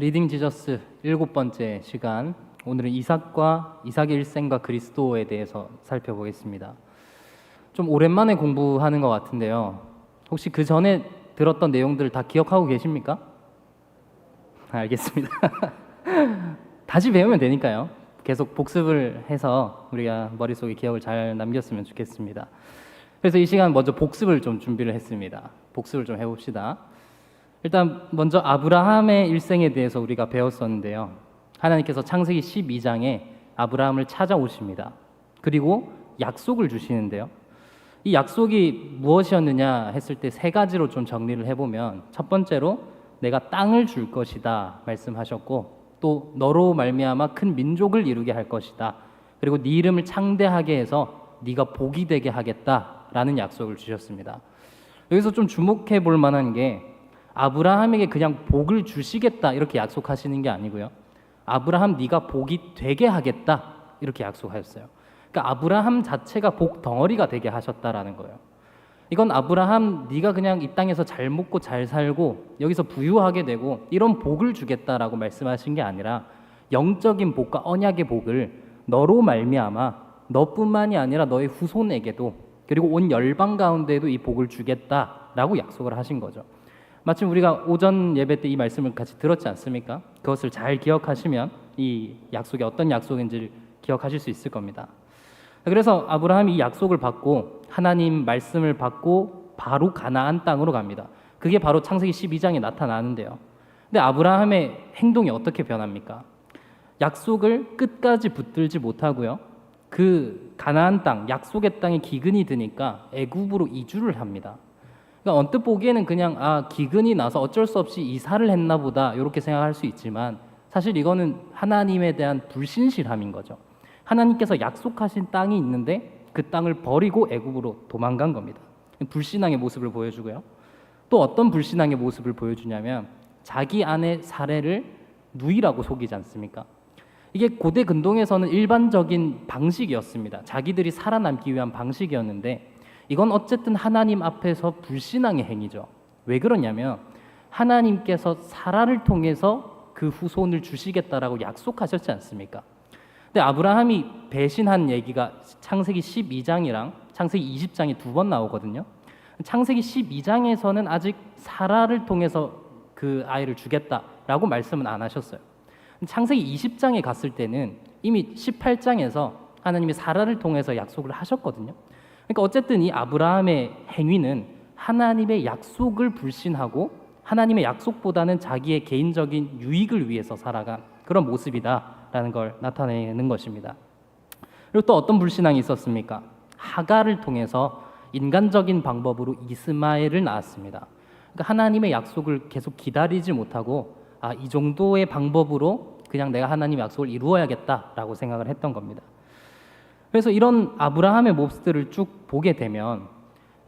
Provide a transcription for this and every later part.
리딩 지저스 7번째 시간, 오늘은 이삭의 일생과 그리스도에 대해서 살펴보겠습니다. 좀 오랜만에 공부하는 것 같은데요. 혹시 그 전에 들었던 내용들을 다 기억하고 계십니까? 알겠습니다. 다시 배우면 되니까요. 계속 복습을 해서 우리가 머릿속에 기억을 잘 남겼으면 좋겠습니다. 그래서 이 시간 먼저 복습을 좀 준비를 했습니다. 복습을 좀 해봅시다. 일단 먼저 아브라함의 일생에 대해서 우리가 배웠었는데요. 하나님께서 창세기 12장에 아브라함을 찾아오십니다. 그리고 약속을 주시는데요. 이 약속이 무엇이었느냐 했을 때 세 가지로 좀 정리를 해보면, 첫 번째로 내가 땅을 줄 것이다 말씀하셨고, 또 너로 말미암아 큰 민족을 이루게 할 것이다. 그리고 네 이름을 창대하게 해서 네가 복이 되게 하겠다라는 약속을 주셨습니다. 여기서 좀 주목해 볼 만한 게, 아브라함에게 그냥 복을 주시겠다 이렇게 약속하시는 게 아니고요. 아브라함 네가 복이 되게 하겠다 이렇게 약속하셨어요. 그러니까 아브라함 자체가 복 덩어리가 되게 하셨다라는 거예요. 이건 아브라함 네가 그냥 이 땅에서 잘 먹고 잘 살고 여기서 부유하게 되고 이런 복을 주겠다라고 말씀하신 게 아니라, 영적인 복과 언약의 복을 너로 말미암아 너뿐만이 아니라 너의 후손에게도, 그리고 온 열방 가운데에도 이 복을 주겠다라고 약속을 하신 거죠. 마침 우리가 오전 예배 때 이 말씀을 같이 들었지 않습니까? 그것을 잘 기억하시면 이 약속이 어떤 약속인지를 기억하실 수 있을 겁니다. 그래서 아브라함이 이 약속을 받고 하나님 말씀을 받고 바로 가나안 땅으로 갑니다. 그게 바로 창세기 12장에 나타나는데요. 근데 아브라함의 행동이 어떻게 변합니까? 약속을 끝까지 붙들지 못하고요. 그 가나안 땅, 약속의 땅에 기근이 드니까 애굽으로 이주를 합니다. 그러니까 언뜻 보기에는 그냥 기근이 나서 어쩔 수 없이 이사를 했나 보다 이렇게 생각할 수 있지만, 사실 이거는 하나님에 대한 불신실함인 거죠. 하나님께서 약속하신 땅이 있는데 그 땅을 버리고 애굽으로 도망간 겁니다. 불신앙의 모습을 보여주고요. 또 어떤 불신앙의 모습을 보여주냐면, 자기 아내 사례를 누이라고 속이지 않습니까? 이게 고대 근동에서는 일반적인 방식이었습니다. 자기들이 살아남기 위한 방식이었는데, 이건 어쨌든 하나님 앞에서 불신앙의 행위죠. 왜 그러냐면, 하나님께서 사라를 통해서 그 후손을 주시겠다라고 약속하셨지 않습니까? 근데 아브라함이 배신한 얘기가 창세기 12장이랑 창세기 20장에 두 번 나오거든요. 창세기 12장에서는 아직 사라를 통해서 그 아이를 주겠다라고 말씀은 안 하셨어요. 창세기 20장에 갔을 때는 이미 18장에서 하나님이 사라를 통해서 약속을 하셨거든요. 그러니까 어쨌든 이 아브라함의 행위는 하나님의 약속을 불신하고 하나님의 약속보다는 자기의 개인적인 유익을 위해서 살아간 그런 모습이다라는 걸 나타내는 것입니다. 그리고 또 어떤 불신앙이 있었습니까? 하갈을 통해서 인간적인 방법으로 이스마엘을 낳았습니다. 그러니까 하나님의 약속을 계속 기다리지 못하고 이 정도의 방법으로 그냥 내가 하나님의 약속을 이루어야겠다라고 생각을 했던 겁니다. 그래서 이런 아브라함의 모습들을 쭉 보게 되면,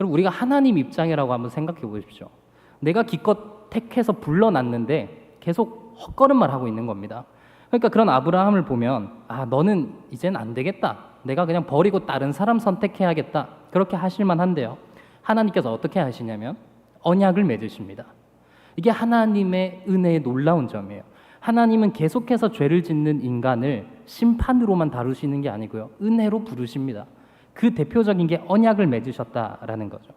여러분, 우리가 하나님 입장이라고 한번 생각해 보십시오. 내가 기껏 택해서 불러놨는데 계속 헛걸음만 하고 있는 겁니다. 그러니까 그런 아브라함을 보면 너는 이젠 안 되겠다, 내가 그냥 버리고 다른 사람 선택해야겠다, 그렇게 하실만 한데요. 하나님께서 어떻게 하시냐면 언약을 맺으십니다. 이게 하나님의 은혜의 놀라운 점이에요. 하나님은 계속해서 죄를 짓는 인간을 심판으로만 다루시는 게 아니고요, 은혜로 부르십니다. 그 대표적인 게 언약을 맺으셨다라는 거죠.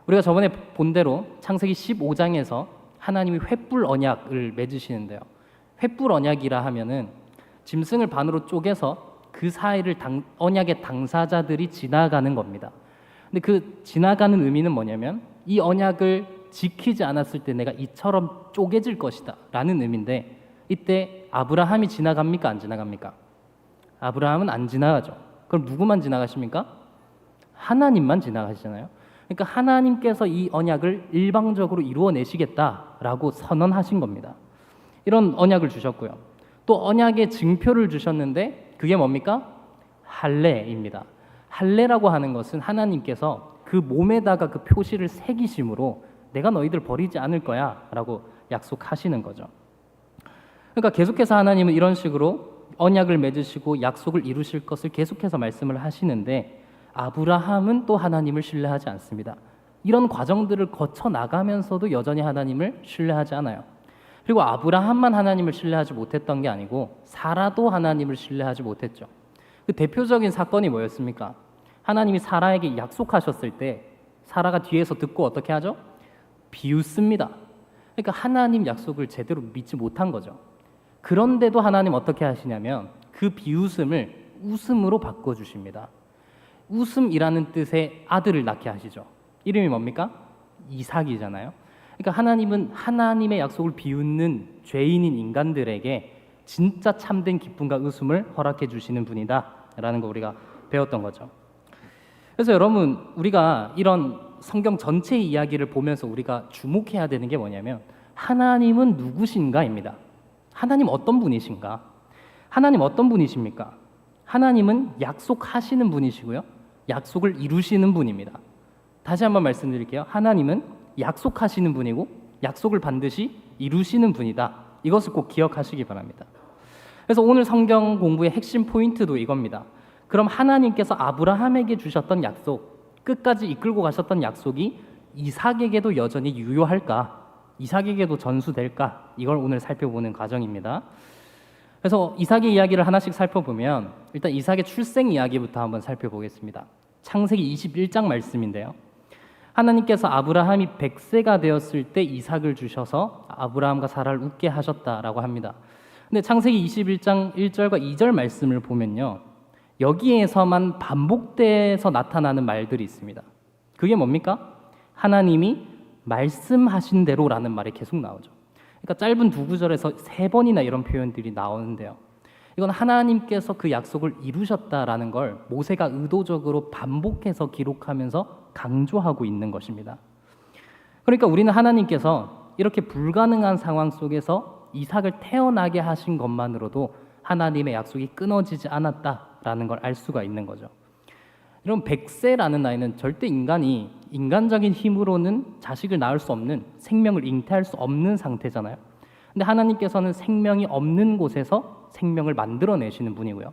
우리가 저번에 본 대로 창세기 15장에서 하나님이 횃불 언약을 맺으시는데요. 횃불 언약이라 하면은 짐승을 반으로 쪼개서 그 사이를 언약의 당사자들이 지나가는 겁니다. 근데 그 지나가는 의미는 뭐냐면, 이 언약을 지키지 않았을 때 내가 이처럼 쪼개질 것이다 라는 의미인데, 이때 아브라함이 지나갑니까? 안 지나갑니까? 아브라함은 안 지나가죠. 그럼 누구만 지나가십니까? 하나님만 지나가시잖아요. 그러니까 하나님께서 이 언약을 일방적으로 이루어내시겠다라고 선언하신 겁니다. 이런 언약을 주셨고요. 또 언약의 증표를 주셨는데 그게 뭡니까? 할례입니다. 할례라고 하는 것은 하나님께서 그 몸에다가 그 표시를 새기심으로 내가 너희들 버리지 않을 거야 라고 약속하시는 거죠. 그러니까 계속해서 하나님은 이런 식으로 언약을 맺으시고 약속을 이루실 것을 계속해서 말씀을 하시는데, 아브라함은 또 하나님을 신뢰하지 않습니다. 이런 과정들을 거쳐 나가면서도 여전히 하나님을 신뢰하지 않아요. 그리고 아브라함만 하나님을 신뢰하지 못했던 게 아니고 사라도 하나님을 신뢰하지 못했죠. 그 대표적인 사건이 뭐였습니까? 하나님이 사라에게 약속하셨을 때 사라가 뒤에서 듣고 어떻게 하죠? 비웃습니다. 그러니까 하나님 약속을 제대로 믿지 못한 거죠. 그런데도 하나님 어떻게 하시냐면 그 비웃음을 웃음으로 바꿔주십니다. 웃음이라는 뜻의 아들을 낳게 하시죠. 이름이 뭡니까? 이삭이잖아요. 그러니까 하나님은 하나님의 약속을 비웃는 죄인인 인간들에게 진짜 참된 기쁨과 웃음을 허락해 주시는 분이다라는 거 우리가 배웠던 거죠. 그래서 여러분, 우리가 이런 성경 전체 이야기를 보면서 우리가 주목해야 되는 게 뭐냐면 하나님은 누구신가입니다. 하나님 어떤 분이신가? 하나님 어떤 분이십니까? 하나님은 약속하시는 분이시고요. 약속을 이루시는 분입니다. 다시 한번 말씀드릴게요. 하나님은 약속하시는 분이고 약속을 반드시 이루시는 분이다. 이것을 꼭 기억하시기 바랍니다. 그래서 오늘 성경 공부의 핵심 포인트도 이겁니다. 그럼 하나님께서 아브라함에게 주셨던 약속, 끝까지 이끌고 가셨던 약속이 이삭에게도 여전히 유효할까? 이삭에게도 전수될까? 이걸 오늘 살펴보는 과정입니다. 그래서 이삭의 이야기를 하나씩 살펴보면 일단 이삭의 출생 이야기부터 한번 살펴보겠습니다. 창세기 21장 말씀인데요. 하나님께서 아브라함이 100세가 되었을 때 이삭을 주셔서 아브라함과 사라를 웃게 하셨다라고 합니다. 근데 창세기 21장 1절과 2절 말씀을 보면요. 여기에서만 반복돼서 나타나는 말들이 있습니다. 그게 뭡니까? 하나님이 말씀하신 대로라는 말이 계속 나오죠. 그러니까 짧은 두 구절에서 3번이나 이런 표현들이 나오는데요. 이건 하나님께서 그 약속을 이루셨다라는 걸 모세가 의도적으로 반복해서 기록하면서 강조하고 있는 것입니다. 그러니까 우리는 하나님께서 이렇게 불가능한 상황 속에서 이삭을 태어나게 하신 것만으로도 하나님의 약속이 끊어지지 않았다라는 걸 알 수가 있는 거죠. 이런 100세라는 나이는 절대 인간이 인간적인 힘으로는 자식을 낳을 수 없는, 생명을 잉태할 수 없는 상태잖아요. 근데 하나님께서는 생명이 없는 곳에서 생명을 만들어내시는 분이고요.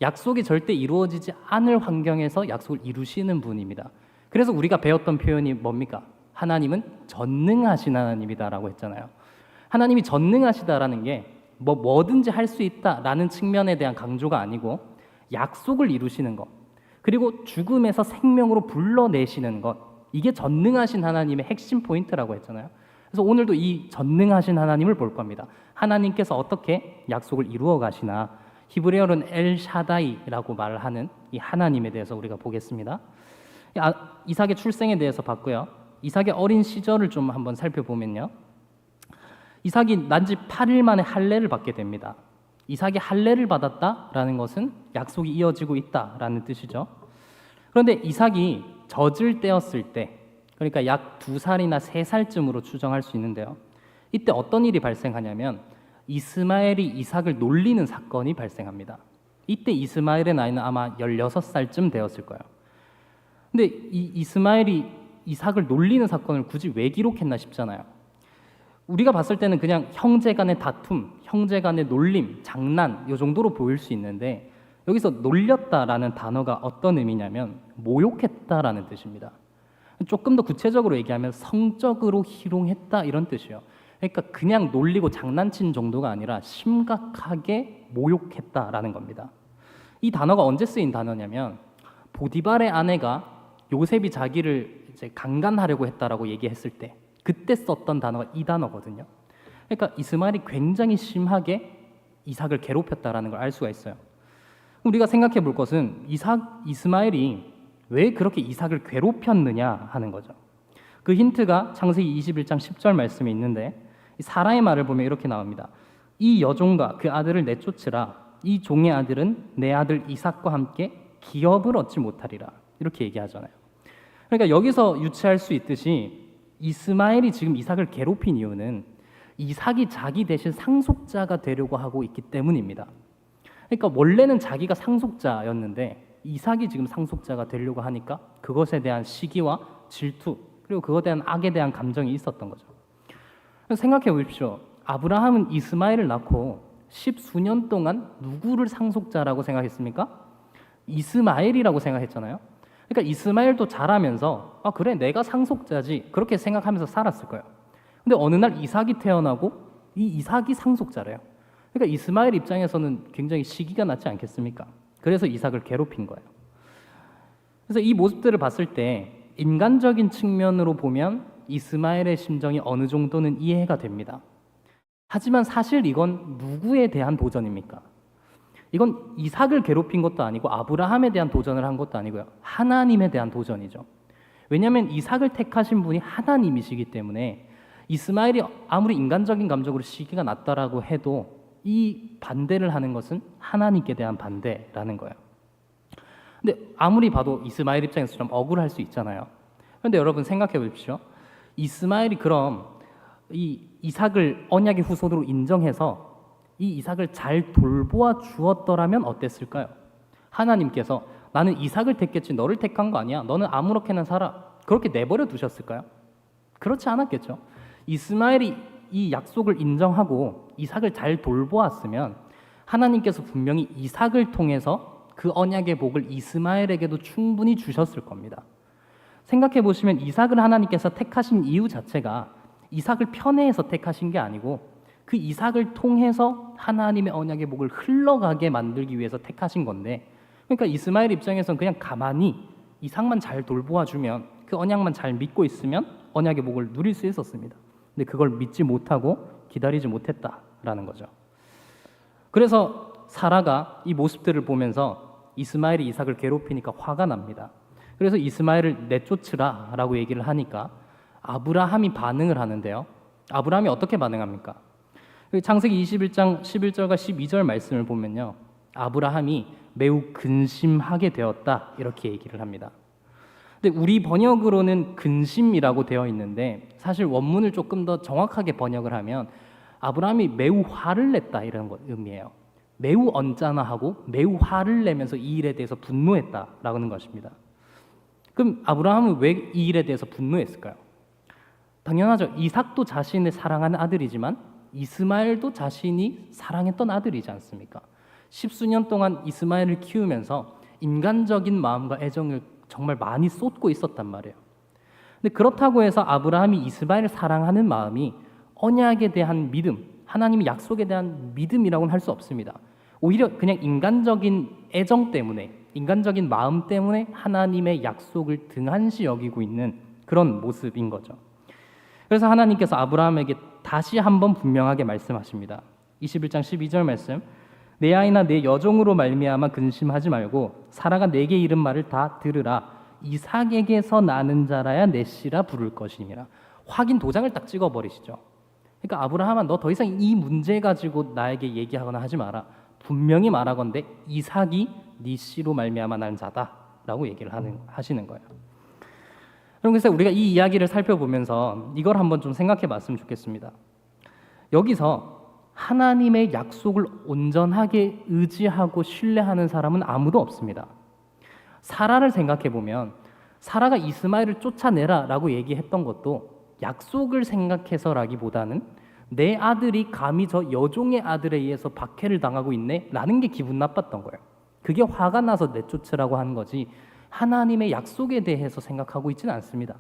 약속이 절대 이루어지지 않을 환경에서 약속을 이루시는 분입니다. 그래서 우리가 배웠던 표현이 뭡니까? 하나님은 전능하신 하나님이다라고 했잖아요. 하나님이 전능하시다라는 게 뭐든지 할 수 있다라는 측면에 대한 강조가 아니고 약속을 이루시는 것, 그리고 죽음에서 생명으로 불러내시는 것, 이게 전능하신 하나님의 핵심 포인트라고 했잖아요. 그래서 오늘도 이 전능하신 하나님을 볼 겁니다. 하나님께서 어떻게 약속을 이루어 가시나, 히브리어로는 엘샤다이라고 말을 하는 이 하나님에 대해서 우리가 보겠습니다. 이삭의 출생에 대해서 봤고요. 이삭의 어린 시절을 좀 한번 살펴보면요. 이삭이 난 지 8일 만에 할례를 받게 됩니다. 이삭이 할례를 받았다라는 것은 약속이 이어지고 있다라는 뜻이죠. 그런데 이삭이 젖을 떼었을 때, 그러니까 약 2살이나 3살쯤으로 추정할 수 있는데요. 이때 어떤 일이 발생하냐면 이스마엘이 이삭을 놀리는 사건이 발생합니다. 이때 이스마엘의 나이는 아마 16살쯤 되었을 거예요. 근데 이 이스마엘이 이삭을 놀리는 사건을 굳이 왜 기록했나 싶잖아요. 우리가 봤을 때는 그냥 형제 간의 다툼, 형제 간의 놀림, 장난 이 정도로 보일 수 있는데 여기서 놀렸다라는 단어가 어떤 의미냐면 모욕했다라는 뜻입니다. 조금 더 구체적으로 얘기하면 성적으로 희롱했다 이런 뜻이에요. 그러니까 그냥 놀리고 장난친 정도가 아니라 심각하게 모욕했다라는 겁니다. 이 단어가 언제 쓰인 단어냐면 보디발의 아내가 요셉이 자기를 이제 강간하려고 했다라고 얘기했을 때 그때 썼던 단어가 이 단어거든요. 그러니까 이스마엘이 굉장히 심하게 이삭을 괴롭혔다라는 걸 알 수가 있어요. 우리가 생각해 볼 것은 이스마엘이 왜 그렇게 이삭을 괴롭혔느냐 하는 거죠. 그 힌트가 창세기 21장 10절 말씀에 있는데 사라의 말을 보면 이렇게 나옵니다. 이 여종과 그 아들을 내쫓으라. 이 종의 아들은 내 아들 이삭과 함께 기업을 얻지 못하리라. 이렇게 얘기하잖아요. 그러니까 여기서 유추할 수 있듯이 이스마엘이 지금 이삭을 괴롭힌 이유는 이삭이 자기 대신 상속자가 되려고 하고 있기 때문입니다. 그러니까 원래는 자기가 상속자였는데 이삭이 지금 상속자가 되려고 하니까 그것에 대한 시기와 질투, 그리고 그것에 대한 악에 대한 감정이 있었던 거죠. 생각해 보십시오. 아브라함은 이스마엘을 낳고 10수년 동안 누구를 상속자라고 생각했습니까? 이스마엘이라고 생각했잖아요. 그러니까 이스마엘도 자라면서 그래 내가 상속자지 그렇게 생각하면서 살았을 거예요. 근데 어느 날 이삭이 태어나고 이 이삭이 상속자래요. 그러니까 이스마엘 입장에서는 굉장히 시기가 낫지 않겠습니까? 그래서 이삭을 괴롭힌 거예요. 그래서 이 모습들을 봤을 때 인간적인 측면으로 보면 이스마엘의 심정이 어느 정도는 이해가 됩니다. 하지만 사실 이건 누구에 대한 도전입니까? 이건 이삭을 괴롭힌 것도 아니고 아브라함에 대한 도전을 한 것도 아니고요. 하나님에 대한 도전이죠. 왜냐하면 이삭을 택하신 분이 하나님이시기 때문에 이스마엘이 아무리 인간적인 감정으로 시기가 낮다라고 해도 이 반대를 하는 것은 하나님께 대한 반대라는 거예요. 근데 아무리 봐도 이스마엘 입장에서 좀 억울할 수 있잖아요. 그런데 여러분 생각해 보십시오. 이스마엘이 그럼 이 이삭을 언약의 후손으로 인정해서 이 이삭을 잘 돌보아 주었더라면 어땠을까요? 하나님께서 나는 이삭을 택했지 너를 택한 거 아니야. 너는 아무렇게나 살아. 그렇게 내버려 두셨을까요? 그렇지 않았겠죠. 이스마엘이 이 약속을 인정하고 이삭을 잘 돌보았으면 하나님께서 분명히 이삭을 통해서 그 언약의 복을 이스마엘에게도 충분히 주셨을 겁니다. 생각해 보시면 이삭을 하나님께서 택하신 이유 자체가 이삭을 편애해서 택하신 게 아니고 그 이삭을 통해서 하나님의 언약의 복을 흘러가게 만들기 위해서 택하신 건데, 그러니까 이스마엘 입장에서는 그냥 가만히 이삭만 잘 돌보아주면, 그 언약만 잘 믿고 있으면 언약의 복을 누릴 수 있었습니다. 근데 그걸 믿지 못하고 기다리지 못했다라는 거죠. 그래서 사라가 이 모습들을 보면서 이스마엘이 이삭을 괴롭히니까 화가 납니다. 그래서 이스마엘을 내쫓으라 라고 얘기를 하니까 아브라함이 반응을 하는데요. 아브라함이 어떻게 반응합니까? 창세기 21장 11절과 12절 말씀을 보면요, 아브라함이 매우 근심하게 되었다 이렇게 얘기를 합니다. 근데 우리 번역으로는 근심이라고 되어 있는데 사실 원문을 조금 더 정확하게 번역을 하면 아브라함이 매우 화를 냈다 이런 것 의미예요. 매우 언짢아하고 매우 화를 내면서 이 일에 대해서 분노했다라는 것입니다. 그럼 아브라함은 왜 이 일에 대해서 분노했을까요? 당연하죠. 이삭도 자신의 사랑하는 아들이지만 이스마엘도 자신이 사랑했던 아들이지 않습니까? 십수년 동안 이스마엘을 키우면서 인간적인 마음과 애정을 정말 많이 쏟고 있었단 말이에요. 근데 그렇다고 해서 아브라함이 이스마엘을 사랑하는 마음이 언약에 대한 믿음, 하나님의 약속에 대한 믿음이라고는 할 수 없습니다. 오히려 그냥 인간적인 애정 때문에, 인간적인 마음 때문에 하나님의 약속을 등한시 여기고 있는 그런 모습인 거죠. 그래서 하나님께서 아브라함에게 다시 한번 분명하게 말씀하십니다. 21장 12절 말씀, 내 아이나 내 여종으로 말미암아 근심하지 말고 사라가 내게 이른 말을 다 들으라. 이삭에게서 나는 자라야 내 씨라 부를 것이니라. 확인 도장을 딱 찍어버리시죠. 그러니까 아브라함아, 너 더 이상 이 문제 가지고 나에게 얘기하거나 하지 마라. 분명히 말하건대 이삭이 네 씨로 말미암아 난 자다라고 얘기를 하시는 거예요. 그래서 우리가 이 이야기를 살펴보면서 이걸 한번 좀 생각해 봤으면 좋겠습니다. 여기서 하나님의 약속을 온전하게 의지하고 신뢰하는 사람은 아무도 없습니다. 사라를 생각해 보면 사라가 이스마엘을 쫓아내라라고 얘기했던 것도 약속을 생각해서라기보다는 내 아들이 감히 저 여종의 아들에 의해서 박해를 당하고 있네 라는 게 기분 나빴던 거예요. 그게 화가 나서 내쫓으라고 하는 거지 하나님의 약속에 대해서 생각하고 있지는 않습니다.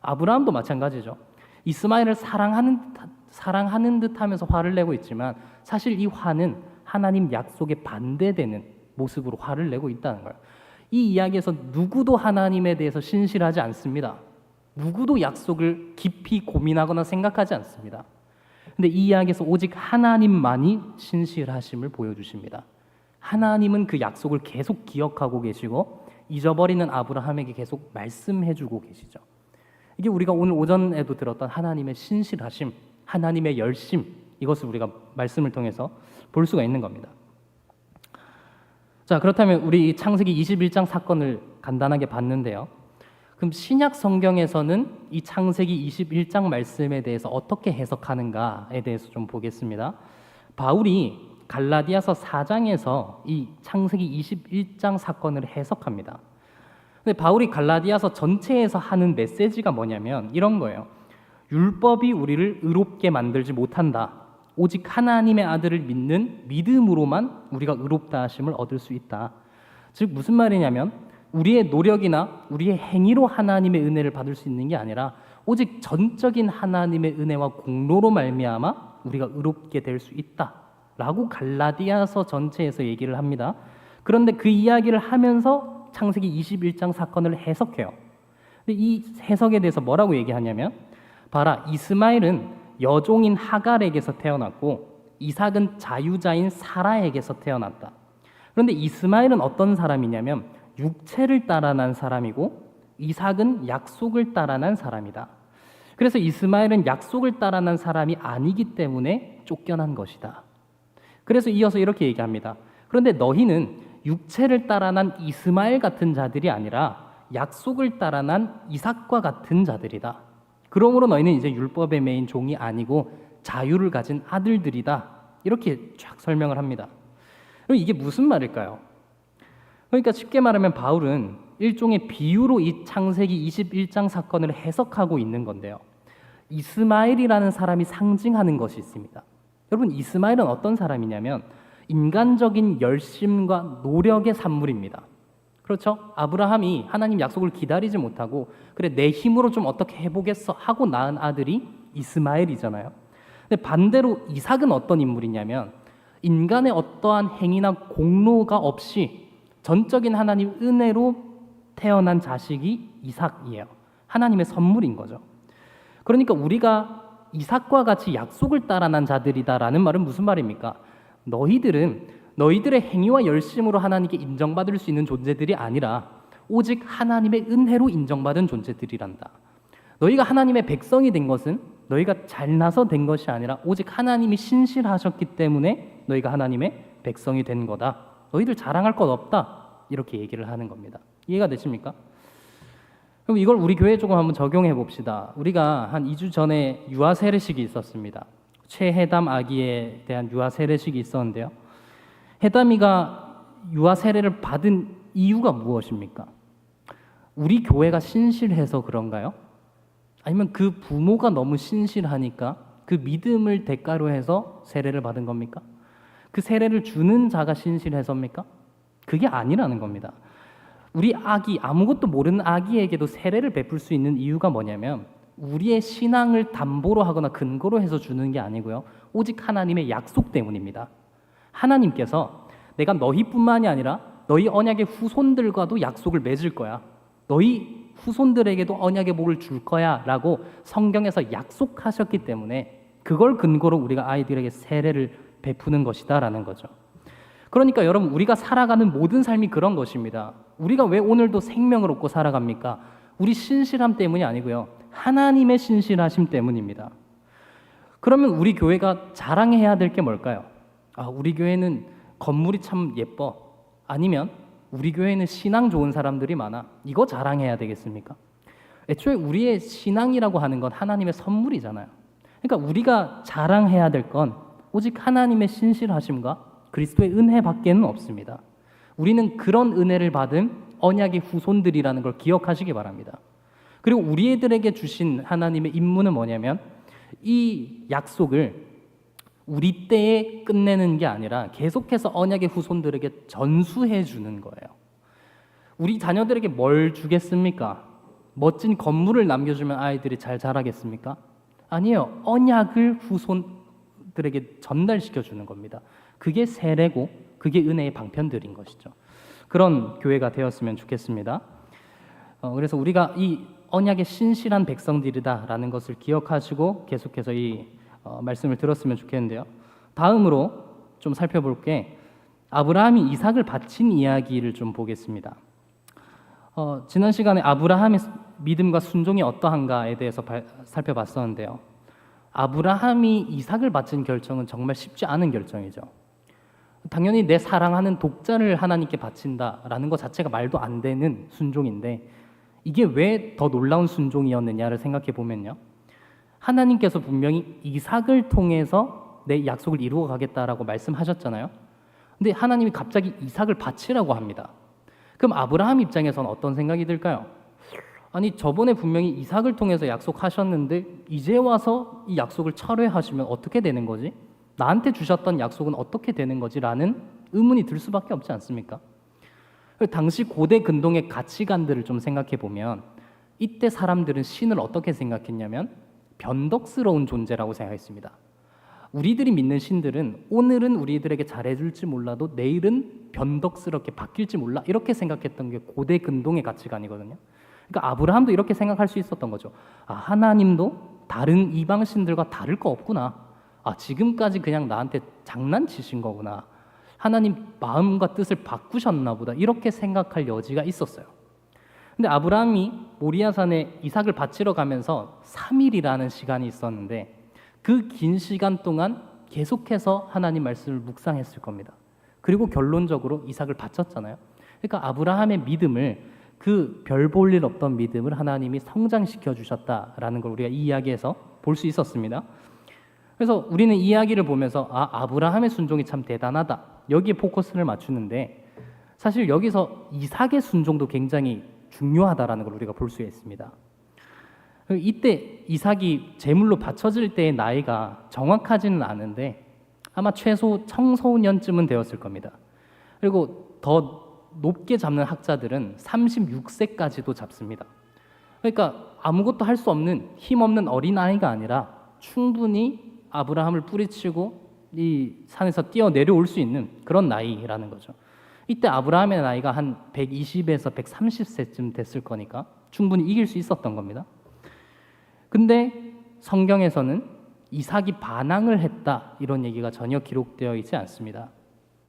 아브라함도 마찬가지죠. 이스마엘을 사랑하는 듯 하면서 화를 내고 있지만 사실 이 화는 하나님 약속에 반대되는 모습으로 화를 내고 있다는 거예요. 이 이야기에서 누구도 하나님에 대해서 신실하지 않습니다. 누구도 약속을 깊이 고민하거나 생각하지 않습니다. 근데 이 이야기에서 오직 하나님만이 신실하심을 보여주십니다. 하나님은 그 약속을 계속 기억하고 계시고 잊어버리는 아브라함에게 계속 말씀해주고 계시죠. 이게 우리가 오늘 오전에도 들었던 하나님의 신실하심, 하나님의 열심, 이것을 우리가 말씀을 통해서 볼 수가 있는 겁니다. 자, 그렇다면 우리 창세기 21장 사건을 간단하게 봤는데요. 그럼 신약 성경에서는 이 창세기 21장 말씀에 대해서 어떻게 해석하는가에 대해서 좀 보겠습니다. 바울이 갈라디아서 4장에서 이 창세기 21장 사건을 해석합니다. 근데 바울이 갈라디아서 전체에서 하는 메시지가 뭐냐면 이런 거예요. 율법이 우리를 의롭게 만들지 못한다. 오직 하나님의 아들을 믿는 믿음으로만 우리가 의롭다 하심을 얻을 수 있다. 즉 무슨 말이냐면 우리의 노력이나 우리의 행위로 하나님의 은혜를 받을 수 있는 게 아니라 오직 전적인 하나님의 은혜와 공로로 말미암아 우리가 의롭게 될 수 있다라고 갈라디아서 전체에서 얘기를 합니다. 그런데 그 이야기를 하면서 창세기 21장 사건을 해석해요. 근데 이 해석에 대해서 뭐라고 얘기하냐면, 봐라, 이스마엘은 여종인 하갈에게서 태어났고 이삭은 자유자인 사라에게서 태어났다. 그런데 이스마엘은 어떤 사람이냐면 육체를 따라 난 사람이고 이삭은 약속을 따라 난 사람이다. 그래서 이스마엘은 약속을 따라 난 사람이 아니기 때문에 쫓겨난 것이다. 그래서 이어서 이렇게 얘기합니다. 그런데 너희는 육체를 따라 난 이스마엘 같은 자들이 아니라 약속을 따라 난 이삭과 같은 자들이다. 그러므로 너희는 이제 율법에 매인 종이 아니고 자유를 가진 아들들이다. 이렇게 쫙 설명을 합니다. 그럼 이게 무슨 말일까요? 그러니까 쉽게 말하면 바울은 일종의 비유로 이 창세기 21장 사건을 해석하고 있는 건데요. 이스마엘이라는 사람이 상징하는 것이 있습니다. 여러분, 이스마엘은 어떤 사람이냐면 인간적인 열심과 노력의 산물입니다. 그렇죠? 아브라함이 하나님 약속을 기다리지 못하고 그래 내 힘으로 좀 어떻게 해보겠어 하고 낳은 아들이 이스마엘이잖아요. 근데 반대로 이삭은 어떤 인물이냐면 인간의 어떠한 행위나 공로가 없이 전적인 하나님 은혜로 태어난 자식이 이삭이에요. 하나님의 선물인 거죠. 그러니까 우리가 이삭과 같이 약속을 따라 난 자들이다라는 말은 무슨 말입니까? 너희들은 너희들의 행위와 열심으로 하나님께 인정받을 수 있는 존재들이 아니라 오직 하나님의 은혜로 인정받은 존재들이란다. 너희가 하나님의 백성이 된 것은 너희가 잘나서 된 것이 아니라 오직 하나님이 신실하셨기 때문에 너희가 하나님의 백성이 된 거다. 너희들 자랑할 것 없다. 이렇게 얘기를 하는 겁니다. 이해가 되십니까? 그럼 이걸 우리 교회에 조금 한번 적용해 봅시다. 우리가 한 2주 전에 유아 세례식이 있었습니다. 최해담 아기에 대한 유아 세례식이 있었는데요. 해담이가 유아 세례를 받은 이유가 무엇입니까? 우리 교회가 신실해서 그런가요? 아니면 그 부모가 너무 신실하니까 그 믿음을 대가로 해서 세례를 받은 겁니까? 그 세례를 주는 자가 신실해서입니까? 그게 아니라는 겁니다. 우리 아기, 아무것도 모르는 아기에게도 세례를 베풀 수 있는 이유가 뭐냐면 우리의 신앙을 담보로 하거나 근거로 해서 주는 게 아니고요. 오직 하나님의 약속 때문입니다. 하나님께서 내가 너희뿐만이 아니라 너희 언약의 후손들과도 약속을 맺을 거야. 너희 후손들에게도 언약의 복을 줄 거야 라고 성경에서 약속하셨기 때문에 그걸 근거로 우리가 아이들에게 세례를 베푸는 것이다 라는 거죠. 그러니까 여러분, 우리가 살아가는 모든 삶이 그런 것입니다. 우리가 왜 오늘도 생명을 얻고 살아갑니까? 우리 신실함 때문이 아니고요. 하나님의 신실하심 때문입니다. 그러면 우리 교회가 자랑해야 될 게 뭘까요? 우리 교회는 건물이 참 예뻐. 아니면 우리 교회는 신앙 좋은 사람들이 많아. 이거 자랑해야 되겠습니까? 애초에 우리의 신앙이라고 하는 건 하나님의 선물이잖아요. 그러니까 우리가 자랑해야 될 건 오직 하나님의 신실하심과 그리스도의 은혜밖에는 없습니다. 우리는 그런 은혜를 받은 언약의 후손들이라는 걸 기억하시기 바랍니다. 그리고 우리 애들에게 주신 하나님의 임무는 뭐냐면 이 약속을 우리 때에 끝내는 게 아니라 계속해서 언약의 후손들에게 전수해 주는 거예요. 우리 자녀들에게 뭘 주겠습니까? 멋진 건물을 남겨주면 아이들이 잘 자라겠습니까? 아니에요. 언약을 후손들에게 전달시켜 주는 겁니다. 그게 세례고 그게 은혜의 방편들인 것이죠. 그런 교회가 되었으면 좋겠습니다. 그래서 우리가 이 언약의 신실한 백성들이다라는 것을 기억하시고 계속해서 이 말씀을 들었으면 좋겠는데요. 다음으로 좀 살펴볼 게 아브라함이 이삭을 바친 이야기를 좀 보겠습니다. 지난 시간에 아브라함의 믿음과 순종이 어떠한가에 대해서 살펴봤었는데요. 아브라함이 이삭을 바친 결정은 정말 쉽지 않은 결정이죠. 당연히 내 사랑하는 독자를 하나님께 바친다라는 것 자체가 말도 안 되는 순종인데 이게 왜 더 놀라운 순종이었느냐를 생각해 보면요. 하나님께서 분명히 이삭을 통해서 내 약속을 이루어 가겠다라고 말씀하셨잖아요. 근데 하나님이 갑자기 이삭을 바치라고 합니다. 그럼 아브라함 입장에서는 어떤 생각이 들까요? 아니, 저번에 분명히 이삭을 통해서 약속하셨는데 이제 와서 이 약속을 철회하시면 어떻게 되는 거지? 나한테 주셨던 약속은 어떻게 되는 거지? 라는 의문이 들 수밖에 없지 않습니까? 당시 고대 근동의 가치관들을 좀 생각해 보면 이때 사람들은 신을 어떻게 생각했냐면 변덕스러운 존재라고 생각했습니다. 우리들이 믿는 신들은 오늘은 우리들에게 잘해줄지 몰라도 내일은 변덕스럽게 바뀔지 몰라 이렇게 생각했던 게 고대 근동의 가치관이거든요. 그러니까 아브라함도 이렇게 생각할 수 있었던 거죠. 아, 하나님도 다른 이방 신들과 다를 거 없구나. 아, 지금까지 그냥 나한테 장난치신 거구나. 하나님 마음과 뜻을 바꾸셨나 보다. 이렇게 생각할 여지가 있었어요. 근데 아브라함이 모리아산에 이삭을 바치러 가면서 3일이라는 시간이 있었는데 그 긴 시간 동안 계속해서 하나님 말씀을 묵상했을 겁니다. 그리고 결론적으로 이삭을 바쳤잖아요. 그러니까 아브라함의 믿음을 그 별 볼 일 없던 믿음을 하나님이 성장시켜 주셨다라는 걸 우리가 이 이야기에서 볼 수 있었습니다. 그래서 우리는 이 이야기를 보면서 아브라함의 순종이 참 대단하다. 여기에 포커스를 맞추는데 사실 여기서 이삭의 순종도 굉장히 중요하다라는 걸 우리가 볼 수 있습니다. 이때 이삭이 제물로 바쳐질 때의 나이가 정확하지는 않은데 아마 최소 청소년쯤은 되었을 겁니다. 그리고 더 높게 잡는 학자들은 36세까지도 잡습니다. 그러니까 아무것도 할 수 없는 힘없는 어린아이가 아니라 충분히 아브라함을 뿌리치고 이 산에서 뛰어 내려올 수 있는 그런 나이라는 거죠. 이때 아브라함의 나이가 한 120에서 130세쯤 됐을 거니까 충분히 이길 수 있었던 겁니다. 근데 성경에서는 이삭이 반항을 했다 이런 얘기가 전혀 기록되어 있지 않습니다.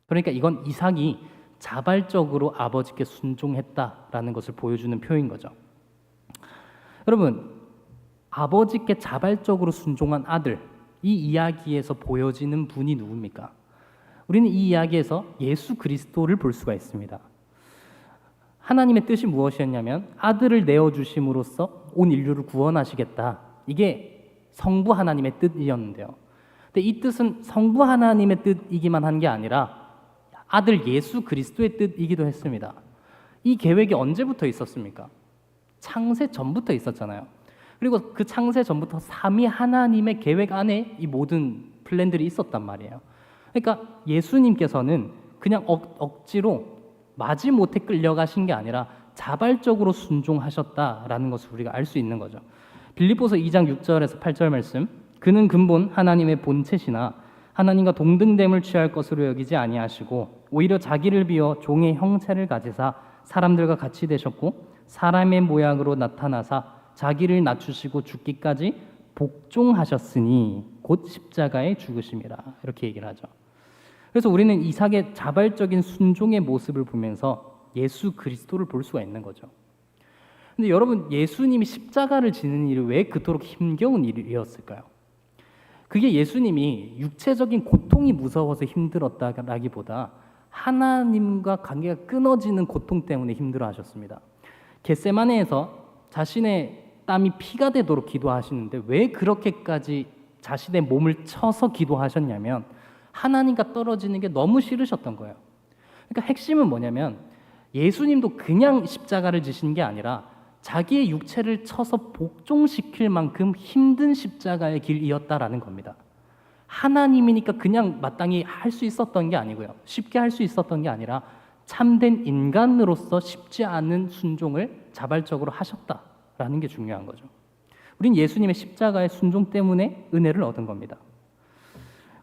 그러니까 이건 이삭이 자발적으로 아버지께 순종했다라는 것을 보여주는 표인 거죠. 여러분, 아버지께 자발적으로 순종한 아들, 이 이야기에서 보여지는 분이 누굽니까? 우리는 이 이야기에서 예수 그리스도를 볼 수가 있습니다. 하나님의 뜻이 무엇이었냐면 아들을 내어주심으로써 온 인류를 구원하시겠다. 이게 성부 하나님의 뜻이었는데요. 근데 이 뜻은 성부 하나님의 뜻이기만 한 게 아니라 아들 예수 그리스도의 뜻이기도 했습니다. 이 계획이 언제부터 있었습니까? 창세 전부터 있었잖아요. 그리고 그 창세 전부터 삼위 하나님의 계획 안에 이 모든 플랜들이 있었단 말이에요. 그러니까 예수님께서는 그냥 억지로 마지못해 끌려가신 게 아니라 자발적으로 순종하셨다라는 것을 우리가 알 수 있는 거죠. 빌립보서 2장 6절에서 8절 말씀, 그는 근본 하나님의 본체시나 하나님과 동등됨을 취할 것으로 여기지 아니하시고 오히려 자기를 비워 종의 형체를 가지사 사람들과 같이 되셨고 사람의 모양으로 나타나사 자기를 낮추시고 죽기까지 복종하셨으니 곧 십자가에 죽으심이라 이렇게 얘기를 하죠. 그래서 우리는 이삭의 자발적인 순종의 모습을 보면서 예수 그리스도를 볼 수가 있는 거죠. 근데 여러분, 예수님이 십자가를 지는 일이 왜 그토록 힘겨운 일이었을까요? 그게 예수님이 육체적인 고통이 무서워서 힘들었다라기보다 하나님과 관계가 끊어지는 고통 때문에 힘들어하셨습니다. 겟세마네에서 자신의 땀이 피가 되도록 기도하시는데 왜 그렇게까지 자신의 몸을 쳐서 기도하셨냐면 하나님과 떨어지는 게 너무 싫으셨던 거예요. 그러니까 핵심은 뭐냐면 예수님도 그냥 십자가를 지신 게 아니라 자기의 육체를 쳐서 복종시킬 만큼 힘든 십자가의 길이었다라는 겁니다. 하나님이니까 그냥 마땅히 할 수 있었던 게 아니고요. 쉽게 할 수 있었던 게 아니라 참된 인간으로서 쉽지 않은 순종을 자발적으로 하셨다라는 게 중요한 거죠. 우린 예수님의 십자가의 순종 때문에 은혜를 얻은 겁니다.